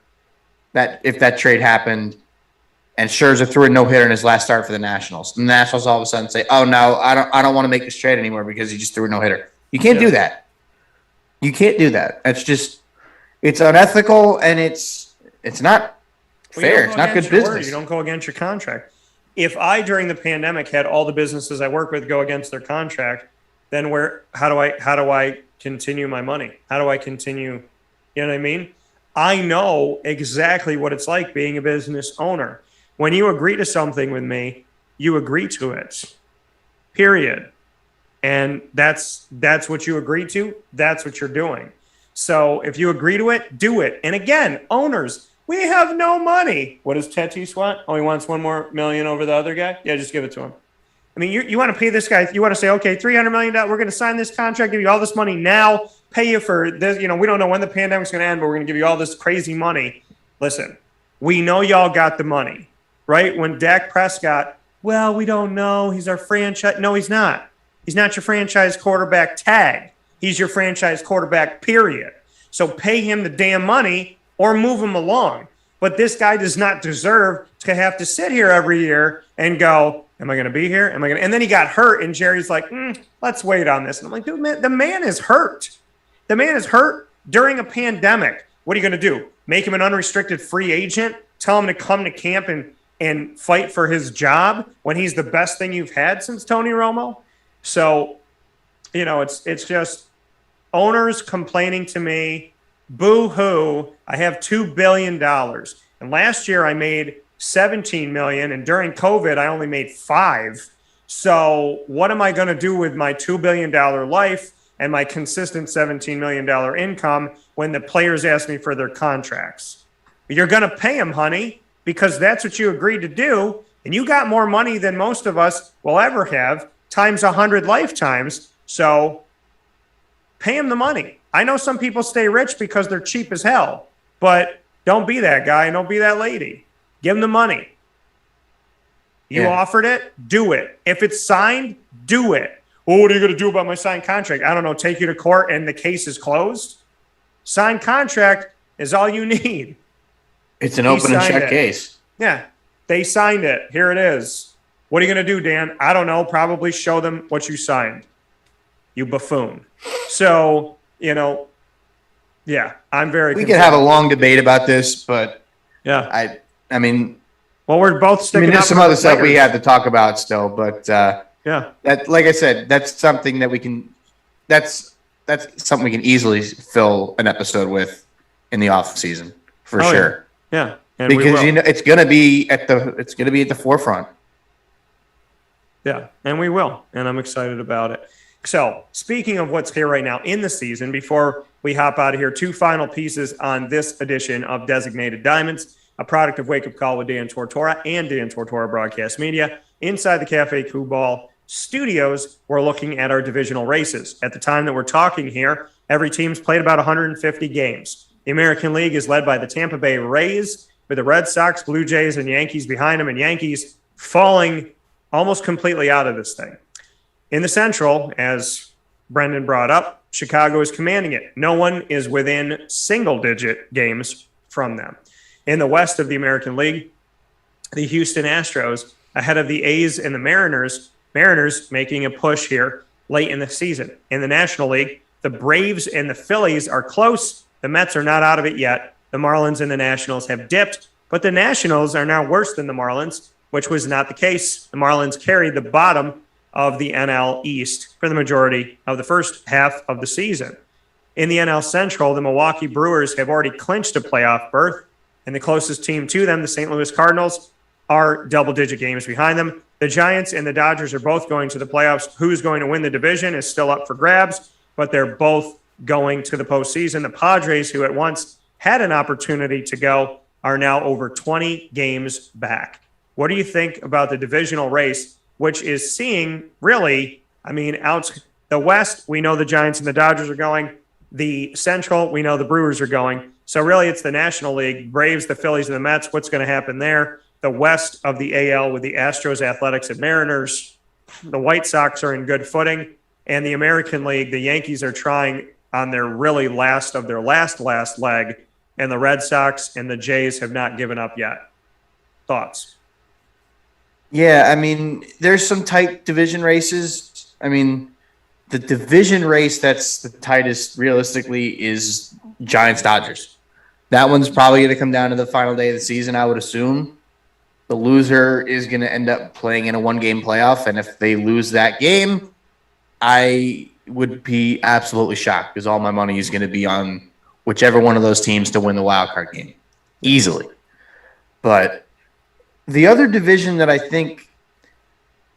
if that trade happened, and Scherzer threw a no-hitter in his last start for the Nationals, the Nationals all of a sudden say, "Oh no, I don't want to make this trade anymore because he just threw a no-hitter." You can't do that. You can't do that. It's unethical, and it's not fair. It's not good business. You don't go against your contract. If I, during the pandemic, had all the businesses I work with go against their contract, then how do I continue my money? How do I continue? You know what I mean? I know exactly what it's like being a business owner. When you agree to something with me, you agree to it. Period. And that's what you agree to. That's what you're doing. So if you agree to it, do it. And again, owners, we have no money. What does Tatis want? Oh, he wants $1 more million over the other guy? Yeah, just give it to him. I mean, you want to pay this guy, you want to say, okay, $300 million, we're going to sign this contract, give you all this money now, pay you for this. We don't know when the pandemic's going to end, but we're going to give you all this crazy money. Listen, we know y'all got the money, right? When Dak Prescott, well, we don't know. He's our franchise. No, he's not. He's not your franchise quarterback tag. He's your franchise quarterback, period. So pay him the damn money or move him along. But this guy does not deserve to have to sit here every year and go, am I going to be here? And then he got hurt, and Jerry's like, let's wait on this. And I'm like, dude, man, the man is hurt. The man is hurt during a pandemic. What are you going to do? Make him an unrestricted free agent? Tell him to come to camp and fight for his job when he's the best thing you've had since Tony Romo? So, it's just owners complaining to me, boo-hoo, I have $2 billion. And last year I made $17 million, and during COVID I only made $5. So what am I going to do with my $2 billion life and my consistent $17 million income when the players ask me for their contracts? You're going to pay them, honey, because that's what you agreed to do. And you got more money than most of us will ever have, times 100 lifetimes. So pay them the money. I know some people stay rich because they're cheap as hell, but don't be that guy. Don't be that lady. Give them the money. You offered it, do it. If it's signed, do it. Well, what are you going to do about my signed contract? I don't know. Take you to court and the case is closed? Signed contract is all you need. It's an open and shut case. Yeah. They signed it. Here it is. What are you going to do, Dan? I don't know. Probably show them what you signed. You buffoon. So, I'm very We could have a long debate about this, but yeah. I mean, well, we're both sticking there's some other stuff we have to talk about still, but that, like I said, that's something that we can that's something we can easily fill an episode with in the off season for sure. Yeah. And because it's going to be at the forefront. Yeah, and we will, and I'm excited about it. So, speaking of what's here right now in the season, before we hop out of here, 2 final pieces on this edition of Designated Diamonds, a product of Wake Up Call with Dan Tortora and Dan Tortora Broadcast Media. Inside the Cafe Coubal studios, we're looking at our divisional races. At the time that we're talking here, every team's played about 150 games. The American League is led by the Tampa Bay Rays, with the Red Sox, Blue Jays, and Yankees behind them, and Yankees falling almost completely out of this thing. In the Central, as Brendan brought up, Chicago is commanding it. No one is within single-digit games from them. In the West of the American League, the Houston Astros ahead of the A's and the Mariners. Mariners making a push here late in the season. In the National League, the Braves and the Phillies are close. The Mets are not out of it yet. The Marlins and the Nationals have dipped, but the Nationals are now worse than the Marlins, which was not the case. The Marlins carried the bottom of the NL East for the majority of the first half of the season. In the NL Central, the Milwaukee Brewers have already clinched a playoff berth, and the closest team to them, the St. Louis Cardinals, are double-digit games behind them. The Giants and the Dodgers are both going to the playoffs. Who's going to win the division is still up for grabs, but they're both going to the postseason. The Padres, who at once had an opportunity to go, are now over 20 games back. What do you think about the divisional race, which is seeing really, out the West, we know the Giants and the Dodgers are going. The Central, we know the Brewers are going. So really it's the National League, Braves, the Phillies, and the Mets. What's going to happen there? The West of the AL with the Astros, Athletics, and Mariners. The White Sox are in good footing. And the American League, the Yankees are trying on their really last of their last leg. And the Red Sox and the Jays have not given up yet. Thoughts? Yeah, there's some tight division races. The division race that's the tightest realistically is Giants-Dodgers. That one's probably going to come down to the final day of the season, I would assume. The loser is going to end up playing in a one-game playoff, and if they lose that game, I would be absolutely shocked because all my money is going to be on whichever one of those teams to win the wild card game easily. But the other division that I think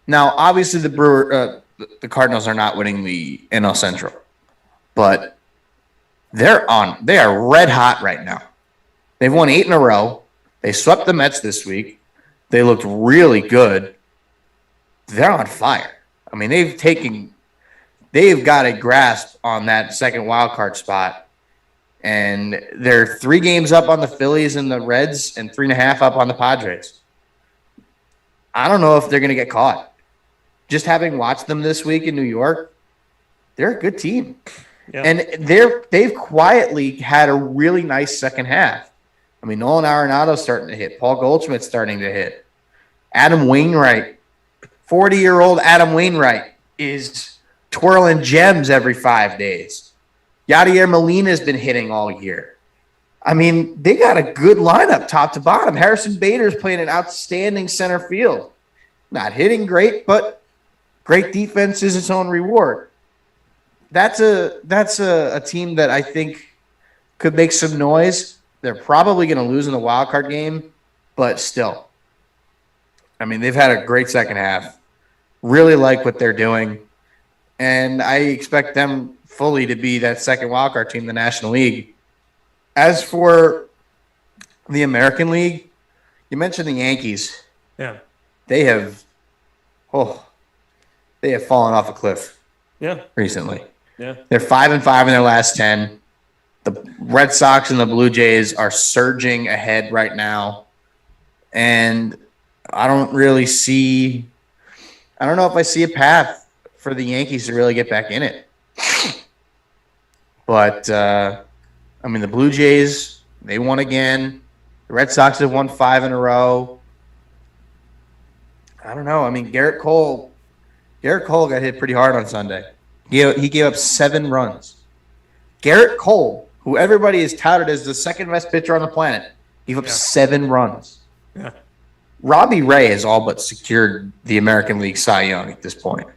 now, obviously the the Cardinals are not winning the NL Central, but they are red hot right now. They've won 8 in a row. They swept the Mets this week. They looked really good. They're on fire. I mean, they've got a grasp on that second wild card spot, and they're 3 games up on the Phillies and the Reds, and 3.5 up on the Padres. I don't know if they're going to get caught. Just having watched them this week in New York, they're a good team. Yeah. And they've quietly had a really nice second half. I mean, Nolan Arenado's starting to hit. Paul Goldschmidt's starting to hit. Adam Wainwright, 40-year-old Adam Wainwright is twirling gems every 5 days. Yadier Molina's been hitting all year. I mean, they got a good lineup top to bottom. Harrison Bader's playing an outstanding center field. Not hitting great, but great defense is its own reward. That's a team that I think could make some noise. They're probably going to lose in the wild card game, but still. I mean, they've had a great second half. Really like what they're doing. And I expect them fully to be that second wild card team in the National League. As for the American League, you mentioned the Yankees. Yeah. They have fallen off a cliff. Yeah. Recently. Yeah. They're 5-5 in their last 10. The Red Sox and the Blue Jays are surging ahead right now. And I don't know if I see a path for the Yankees to really get back in it. But, I mean, the Blue Jays, they won again. The Red Sox have won 5 in a row. I don't know. I mean, Garrett Cole got hit pretty hard on Sunday. He gave up 7 runs. Garrett Cole, who everybody is touted as the second best pitcher on the planet, gave up 7 runs. Yeah. Robbie Ray has all but secured the American League Cy Young at this point.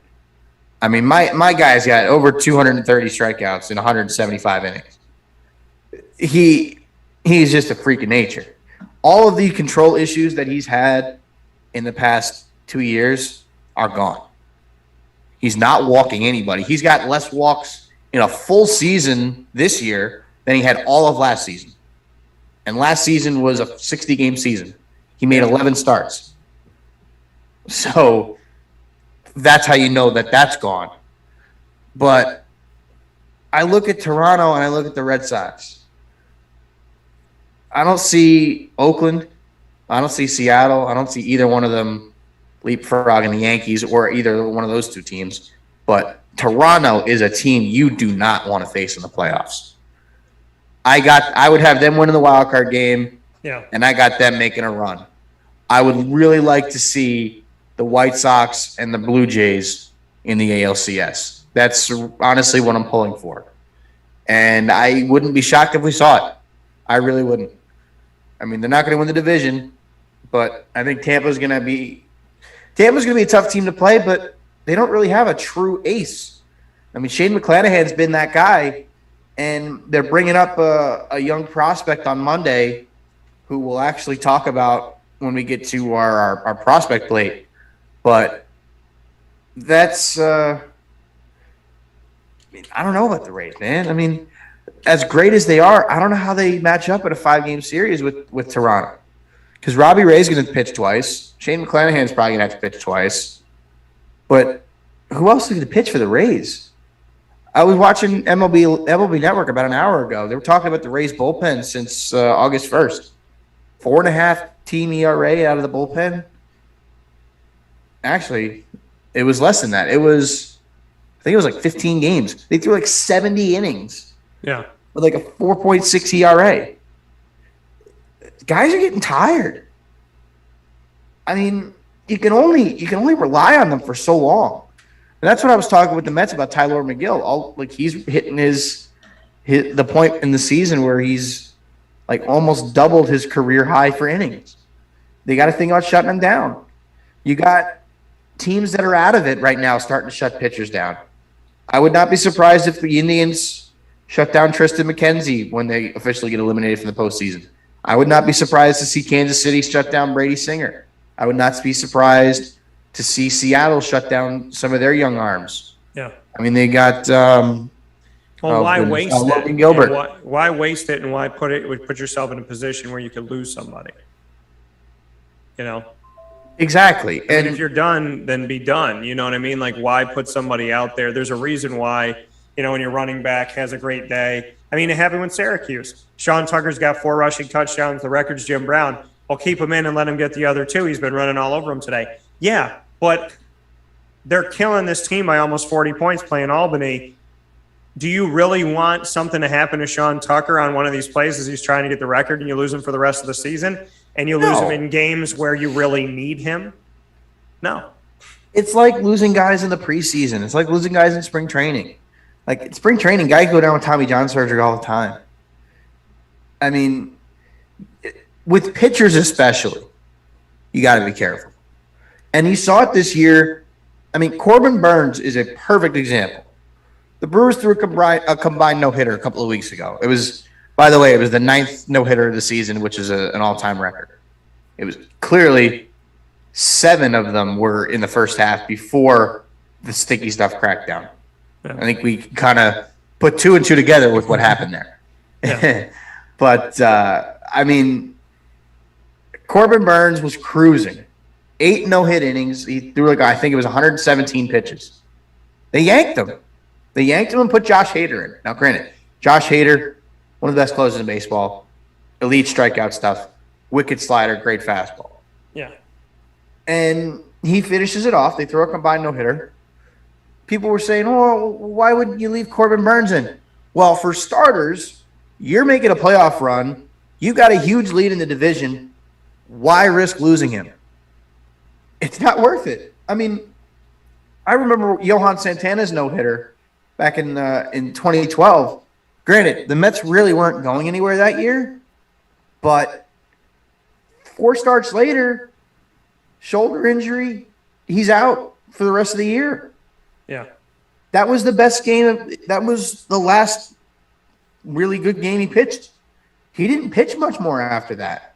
I mean, my guy's got over 230 strikeouts in 175 innings. He's just a freak of nature. All of the control issues that he's had in the past 2 years are gone. He's not walking anybody. He's got less walks in a full season this year than he had all of last season. And last season was a 60-game season. He made 11 starts. So that's how you know that that's gone. But I look at Toronto and I look at the Red Sox. I don't see Oakland. I don't see Seattle. I don't see either one of them leapfrogging the Yankees or either one of those 2 teams. But Toronto is a team you do not want to face in the playoffs. I would have them winning the wild card game, and I got them making a run. I would really like to see the White Sox and the Blue Jays in the ALCS. That's honestly what I'm pulling for. And I wouldn't be shocked if we saw it. I really wouldn't. I mean, they're not going to win the division, but I think Tampa's going to be a tough team to play, but they don't really have a true ace. I mean, Shane McClanahan's been that guy, and they're bringing up a young prospect on Monday who we'll actually talk about when we get to our prospect plate. But that's I don't know about the Rays, man. I mean, as great as they are, I don't know how they match up in a 5-game series with Toronto. Because Robbie Ray's going to pitch twice. Shane McClanahan's probably going to have to pitch twice. But who else is going to pitch for the Rays? I was watching MLB Network about an hour ago. They were talking about the Rays bullpen since August 1st. 4.5 team ERA out of the bullpen. Actually, it was less than that. I think it was like 15 games. They threw like 70 innings. Yeah. With like a 4.6 ERA. Guys are getting tired. I mean, you can only rely on them for so long. And that's what I was talking with the Mets about Tyler McGill. He's hitting the point in the season where he's like almost doubled his career high for innings. They got to think about shutting him down. You got teams that are out of it right now starting to shut pitchers down. I would not be surprised if the Indians shut down Tristan McKenzie when they officially get eliminated from the postseason. I would not be surprised to see Kansas City shut down Brady Singer. I would not be surprised to see Seattle shut down some of their young arms. Yeah. I mean, they got why waste it? Logan Gilbert. Why waste it, and why put yourself in a position where you could lose somebody? You know. Exactly. And if you're done, then be done. You know what I mean? Like, why put somebody out there? There's a reason why, when your running back has a great day. I mean, it happened with Syracuse. Sean Tucker's got 4 rushing touchdowns. The record's Jim Brown. Well, keep him in and let him get the other 2. He's been running all over him today. Yeah, but they're killing this team by almost 40 points playing Albany. Do you really want something to happen to Sean Tucker on one of these plays as he's trying to get the record and you lose him for the rest of the season? And you lose him in games where you really need him? No. It's like losing guys in the preseason. It's like losing guys in spring training. Like, in spring training, guys go down with Tommy John surgery all the time. I mean, with pitchers especially, you got to be careful. And you saw it this year. I mean, Corbin Burns is a perfect example. The Brewers threw a combined no-hitter a couple of weeks ago. It was, by the way, it was the 9th no-hitter of the season, which is an all-time record. It was clearly 7 of them were in the first half before the sticky stuff cracked down. Yeah. I think we kind of put 2 and 2 together with what happened there. Yeah. But, I mean, Corbin Burns was cruising. 8 no-hit innings. He threw, I think it was 117 pitches. They yanked him. They yanked him and put Josh Hader in. Now, granted, Josh Hader, one of the best closers in baseball, elite strikeout stuff, wicked slider, great fastball. Yeah. And he finishes it off. They throw a combined no-hitter. People were saying, oh, why would you leave Corbin Burns in? Well, for starters, you're making a playoff run. You got a huge lead in the division. Why risk losing him? It's not worth it. I mean, I remember Johan Santana's no-hitter back in 2012. Granted, the Mets really weren't going anywhere that year, but 4 starts later, shoulder injury, he's out for the rest of the year. Yeah. That was the best game. That was the last really good game he pitched. He didn't pitch much more after that.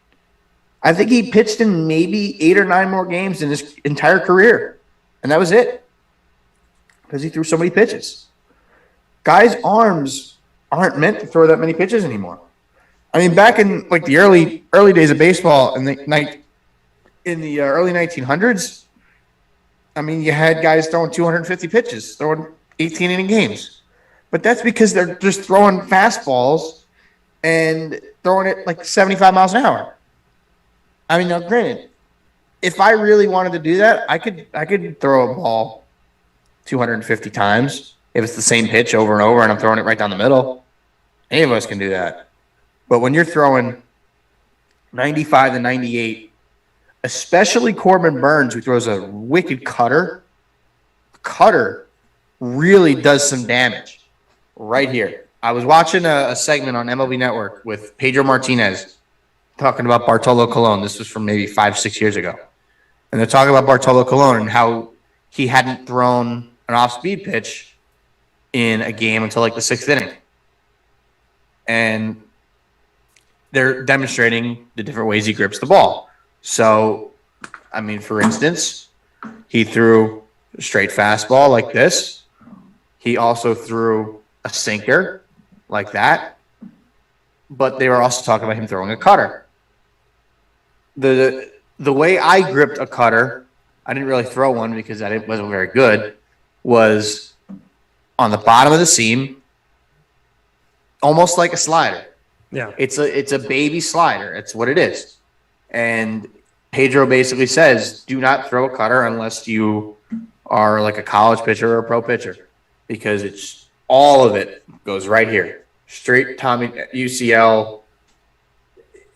I think he pitched in maybe 8 or 9 more games in his entire career, and that was it because he threw so many pitches. Guys' arms aren't meant to throw that many pitches anymore. I mean, back in the early days of baseball in the early 1900s, I mean, you had guys throwing 250 pitches, throwing 18-inning games. But that's because they're just throwing fastballs and throwing it 75 miles an hour. I mean, now, granted, if I really wanted to do that, I could throw a ball 250 times if it's the same pitch over and over and I'm throwing it right down the middle. Any of us can do that. But when you're throwing 95 to 98, especially Corbin Burns, who throws a wicked cutter really does some damage right here. I was watching a segment on MLB Network with Pedro Martinez talking about Bartolo Colon. This was from maybe 5-6 years ago. And they're talking about Bartolo Colon and how he hadn't thrown an off-speed pitch in a game until the 6th inning. And they're demonstrating the different ways he grips the ball. So, I mean, for instance, he threw a straight fastball like this. He also threw a sinker like that. But they were also talking about him throwing a cutter. The way I gripped a cutter, I didn't really throw one because I wasn't very good, was on the bottom of the seam, almost like a slider. Yeah. It's a baby slider. It's what it is. And Pedro basically says, do not throw a cutter unless you are like a college pitcher or a pro pitcher, because it's all of it goes right here. Straight Tommy UCL.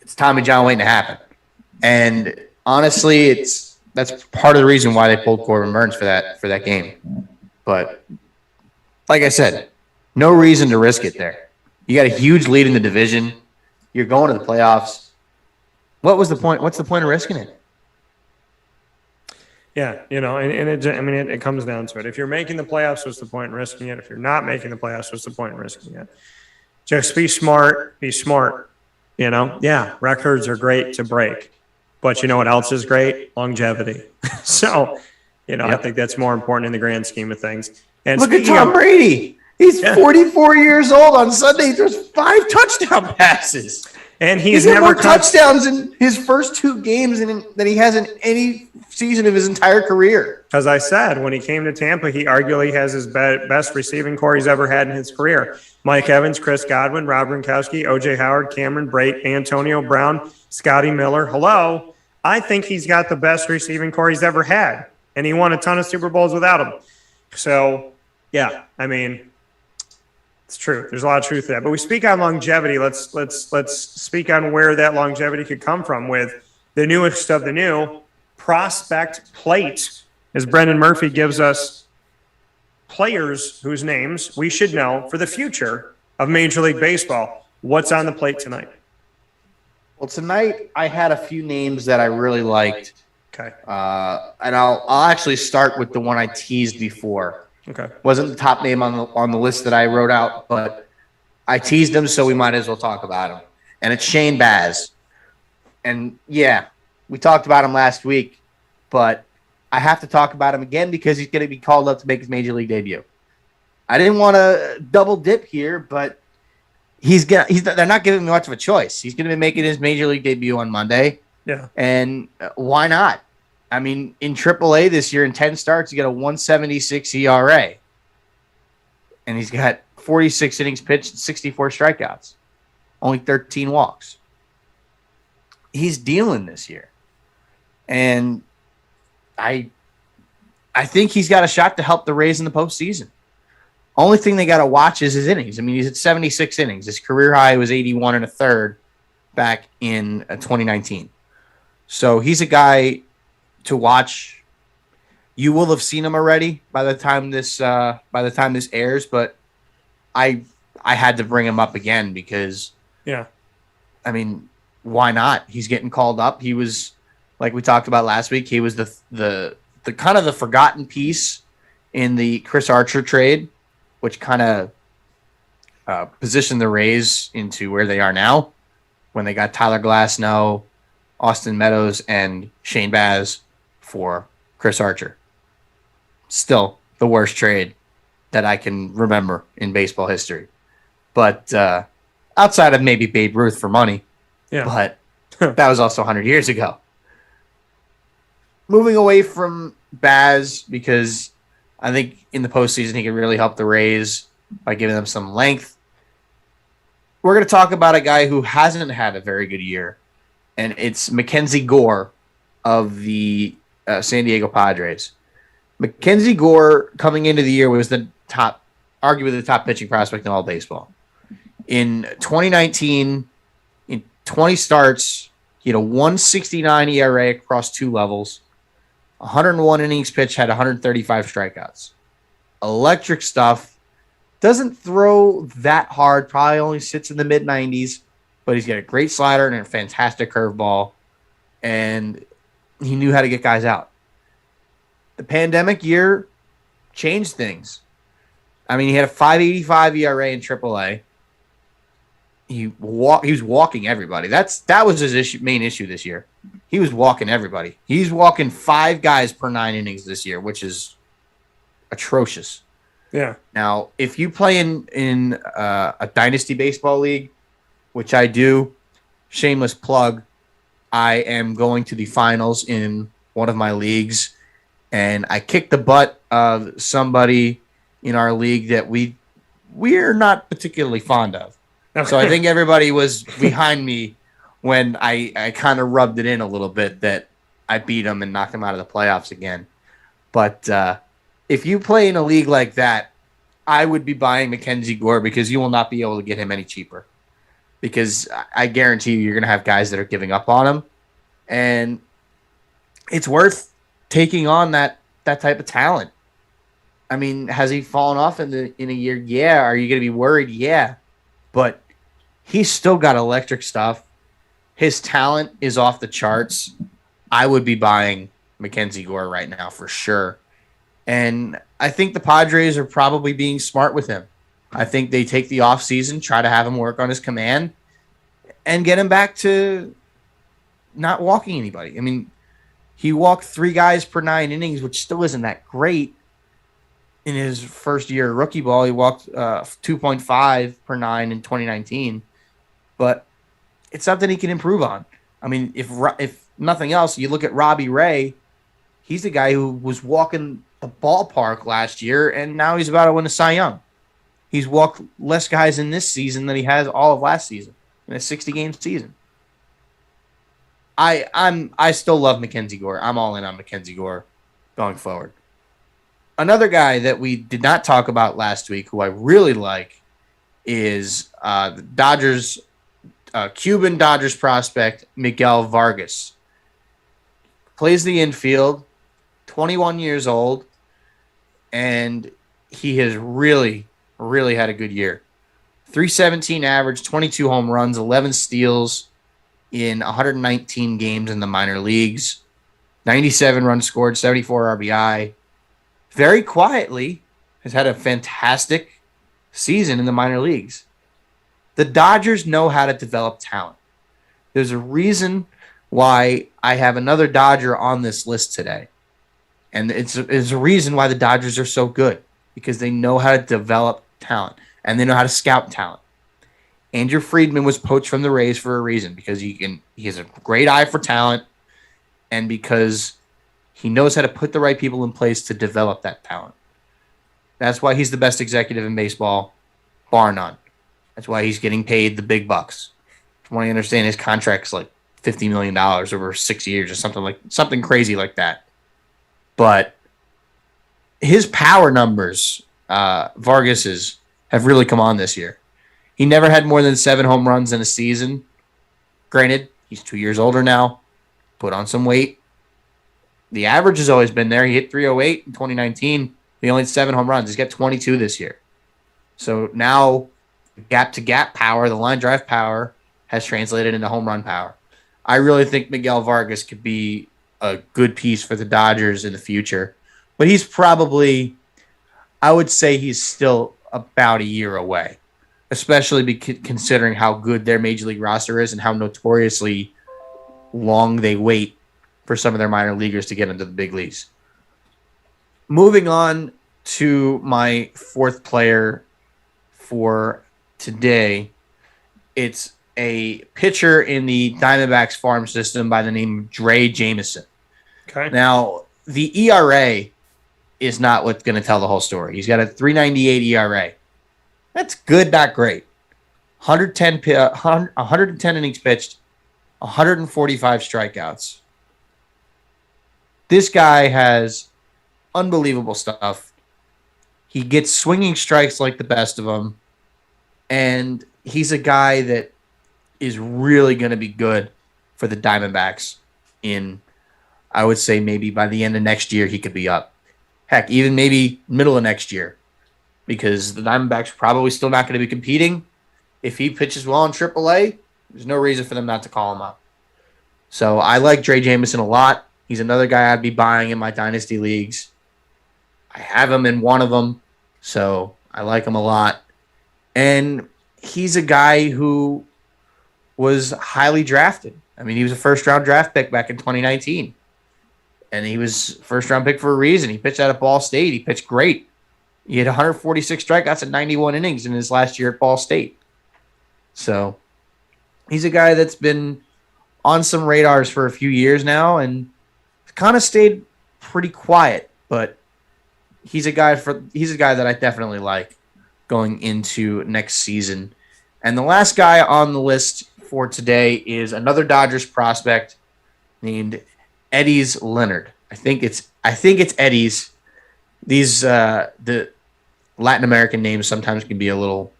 It's Tommy John waiting to happen. And honestly, that's part of the reason why they pulled Corbin Burns for that game. But like I said, no reason to risk it there. You got a huge lead in the division. You're going to the playoffs. What was the point? What's the point of risking it? Yeah, it comes down to it. If you're making the playoffs, what's the point in risking it? If you're not making the playoffs, what's the point in risking it? Just be smart. Be smart. Yeah, records are great to break. But you know what else is great? Longevity. So, I think that's more important in the grand scheme of things. And look at Tom Brady. He's 44 years old. On Sunday, he throws 5 touchdown passes. And he's got never more touchdowns in his first 2 games than he has in any season of his entire career. As I said, when he came to Tampa, he arguably has his best receiving core he's ever had in his career. Mike Evans, Chris Godwin, Rob Gronkowski, O.J. Howard, Cameron Brate, Antonio Brown, Scotty Miller. Hello. I think he's got the best receiving core he's ever had, and he won a ton of Super Bowls without him. So, yeah, I mean, it's true. There's a lot of truth to that. But we speak on longevity. Let's speak on where that longevity could come from with the newest of the new prospect plate, as Brendan Murphy gives us players whose names we should know for the future of Major League Baseball. What's on the plate tonight? Well, tonight I had a few names that I really liked. Okay. And I'll actually start with the one I teased before. Okay. Wasn't the top name on the list that I wrote out, but I teased him, so we might as well talk about him. And it's Shane Baz. And yeah, we talked about him last week, but I have to talk about him again because he's going to be called up to make his Major League debut. I didn't want to double dip here, but they're not giving me much of a choice. He's going to be making his Major League debut on Monday. Yeah. And why not? I mean, in AAA this year, in 10 starts, he got a 1.76 ERA. And he's got 46 innings pitched, 64 strikeouts, only 13 walks. He's dealing this year. And I think he's got a shot to help the Rays in the postseason. Only thing they got to watch is his innings. I mean, he's at 76 innings. His career high was 81 1/3 back in 2019. So he's a guy to watch. You will have seen him already by the time this airs, but I had to bring him up again because I mean, why not? He's getting called up. He was, like we talked about last week, he was the kind of the forgotten piece in the Chris Archer trade, which kind of positioned the Rays into where they are now when they got Tyler Glasnow, Austin Meadows, and Shane Baz for Chris Archer. Still the worst trade that I can remember in baseball history. But outside of maybe Babe Ruth for money, but that was also 100 years ago. Moving away from Baz, because I think in the postseason he can really help the Rays by giving them some length. We're going to talk about a guy who hasn't had a very good year, and it's Mackenzie Gore of the San Diego Padres. Mackenzie Gore, coming into the year, was arguably the top pitching prospect in all baseball. In 2019, in 20 starts, he had a 1.69 ERA across 2 levels. 101 innings pitched, had 135 strikeouts. Electric stuff. Doesn't throw that hard. Probably only sits in the mid-90s. But he's got a great slider and a fantastic curveball. And he knew how to get guys out. The pandemic year changed things. I mean, he had a 5.85 ERA in AAA. He was walking everybody. That was his main issue this year. He was walking everybody. He's walking 5 guys per 9 innings this year, which is atrocious. Yeah. Now, if you play in a dynasty baseball league, which I do, shameless plug, I am going to the finals in one of my leagues, and I kicked the butt of somebody in our league that we're not particularly fond of. So I think everybody was behind me when I kind of rubbed it in a little bit that I beat them and knocked them out of the playoffs again. But if you play in a league like that, I would be buying Mackenzie Gore because you will not be able to get him any cheaper. Because I guarantee you're going to have guys that are giving up on him. And it's worth taking on that type of talent. I mean, has he fallen off in a year? Yeah. Are you going to be worried? Yeah. But he's still got electric stuff. His talent is off the charts. I would be buying Mackenzie Gore right now for sure. And I think the Padres are probably being smart with him. I think they take the offseason, try to have him work on his command, and get him back to not walking anybody. I mean, He walked 3 guys per 9 innings, which still isn't that great. In his first year of rookie ball, he walked 2.5 per 9 in 2019. But it's something he can improve on. I mean, if nothing else, you look at Robbie Ray. He's the guy who was walking the ballpark last year, and now he's about to win a Cy Young. He's walked less guys in this season than he has all of last season in a 60-game season. I still love Mackenzie Gore. I'm all in on Mackenzie Gore going forward. Another guy that we did not talk about last week, who I really like, is the Dodgers, Cuban Dodgers prospect Miguel Vargas. Plays the infield, 21 years old, and he has really, really had a good year. 317 average, 22 home runs, 11 steals in 119 games in the minor leagues, 97 runs scored, 74 RBI. Very quietly has had a fantastic season in the minor leagues. The Dodgers know how to develop talent. There's a reason why I have another Dodger on this list today. And it's a reason why the Dodgers are so good, because they know how to develop talent and they know how to scout talent. Andrew Friedman was poached from the Rays for a reason, because he has a great eye for talent, and because he knows how to put the right people in place to develop that talent. That's why he's the best executive in baseball, bar none. That's why he's getting paid the big bucks. From what I understand, his contract's like $50 million over 6 years or something crazy like that. But his power numbers, Vargas's, have really come on this year. He never had more than 7 home runs in a season. Granted, he's 2 years older now. Put on some weight. The average has always been there. He hit 308 in 2019. He only had 7 home runs. He's got 22 this year. So now, gap-to-gap power, the line drive power, has translated into home run power. I really think Miguel Vargas could be a good piece for the Dodgers in the future. But he's probably, I would say he's still about a year away, especially considering how good their major league roster is and how notoriously long they wait for some of their minor leaguers to get into the big leagues. Moving on to my 4th player for today, it's a pitcher in the Diamondbacks farm system by the name of Drey Jameson. Okay. Now, the ERA is not what's going to tell the whole story. He's got a 3.98 ERA. That's good, not great. 110 innings pitched, 145 strikeouts. This guy has unbelievable stuff. He gets swinging strikes like the best of them. And he's a guy that is really going to be good for the Diamondbacks in, I would say, maybe by the end of next year, he could be up. Heck, even maybe middle of next year, because the Diamondbacks are probably still not going to be competing. If he pitches well in AAA, there's no reason for them not to call him up. So I like Drey Jameson a lot. He's another guy I'd be buying in my dynasty leagues. I have him in one of them, so I like him a lot. And he's a guy who was highly drafted. I mean, he was a first-round draft pick back in 2019. And he was first-round pick for a reason. He pitched out of Ball State. He pitched great. He had 146 strikeouts in 91 innings in his last year at Ball State. So he's a guy that's been on some radars for a few years now and kind of stayed pretty quiet. But he's a guy that I definitely like going into next season. And the last guy on the list for today is another Dodgers prospect named Eddys Leonard. I think it's Eddys. These the Latin American names sometimes can be a little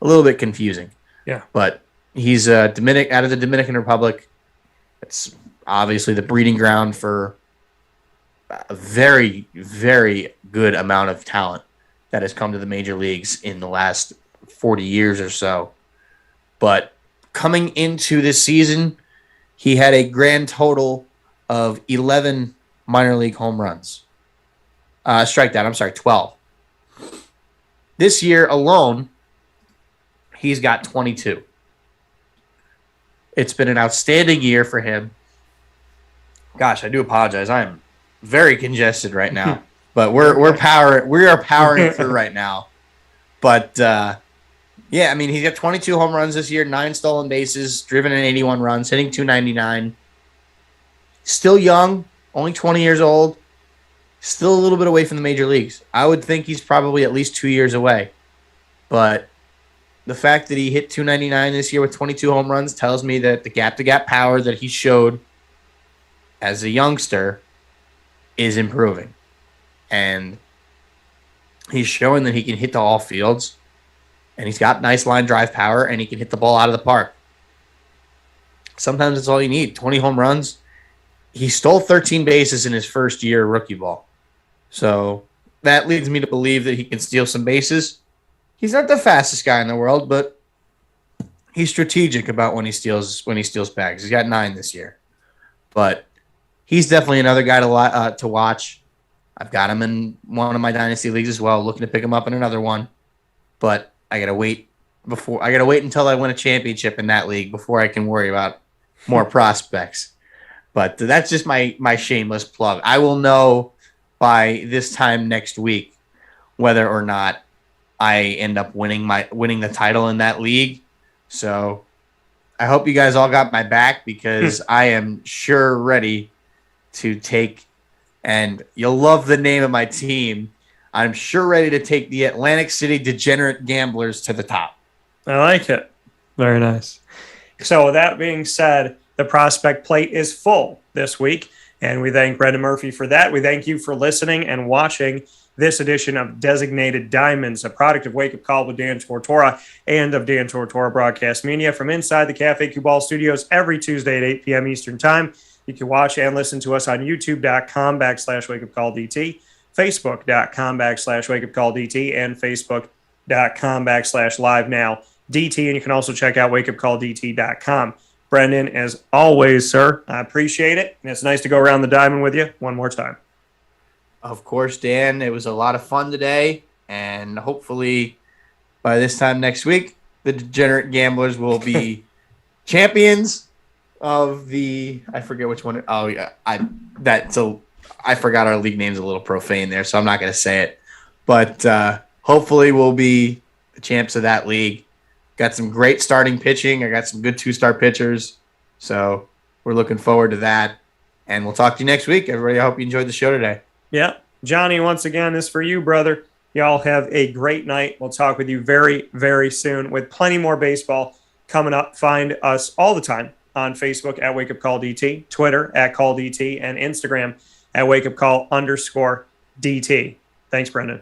bit confusing. Yeah. But he's out of the Dominican Republic. It's obviously the breeding ground for a very, very good amount of talent that has come to the major leagues in the last 40 years or so. But coming into this season, he had a grand total of 11 minor league home runs. 12. This year alone, he's got 22. It's been an outstanding year for him. Gosh, I do apologize. I'm very congested right now, but we are powering through right now. But yeah, I mean, he's got 22 home runs this year, 9 stolen bases, driven in 81 runs, hitting 299. Still young, only 20 years old. Still a little bit away from the major leagues. I would think he's probably at least 2 years away. But the fact that he hit 299 this year with 22 home runs tells me that the gap-to-gap power that he showed as a youngster is improving. And he's showing that he can hit to all fields. And he's got nice line drive power, and he can hit the ball out of the park. Sometimes that's all you need. 20 home runs. He stole 13 bases in his first year of rookie ball. So that leads me to believe that he can steal some bases. He's not the fastest guy in the world, but he's strategic about when he steals bags. He's got 9 this year. But he's definitely another guy to watch. I've got him in one of my dynasty leagues as well, looking to pick him up in another one. But I gotta wait until I win a championship in that league before I can worry about more prospects. But that's just my shameless plug. I will know by this time next week whether or not I end up winning the title in that league. So I hope you guys all got my back, because I am sure ready to take, and you'll love the name of my team, I'm sure ready to take the Atlantic City Degenerate Gamblers to the top. I like it. Very nice. So with that being said, the prospect plate is full this week, and we thank Brendan Murphy for that. We thank you for listening and watching this edition of Designated Diamonds, a product of Wake Up Call with Dan Tortora and of Dan Tortora Broadcast Media from inside the Cafe Cubal studios every Tuesday at 8 p.m. Eastern Time. You can watch and listen to us on youtube.com/wakeupcalldt, facebook.com/wakeupcalldt, and facebook.com/live-now-DT. And you can also check out wakeupcalldt.com. Brendan, as always, sir, I appreciate it. And it's nice to go around the diamond with you one more time. Of course, Dan. It was a lot of fun today. And hopefully by this time next week, the Degenerate Gamblers will be champions of the, I forget which one. Oh, yeah. I forgot our league name's a little profane there, so I'm not going to say it. But hopefully we'll be the champs of that league. Got some great starting pitching. I got some good 2-star pitchers. So we're looking forward to that. And we'll talk to you next week. Everybody, I hope you enjoyed the show today. Yeah. Johnny, once again, this is for you, brother. Y'all have a great night. We'll talk with you very, very soon with plenty more baseball coming up. Find us all the time on Facebook at Wake Up Call DT, Twitter at Call DT, and Instagram at Wake Up Call _DT. Thanks, Brendan.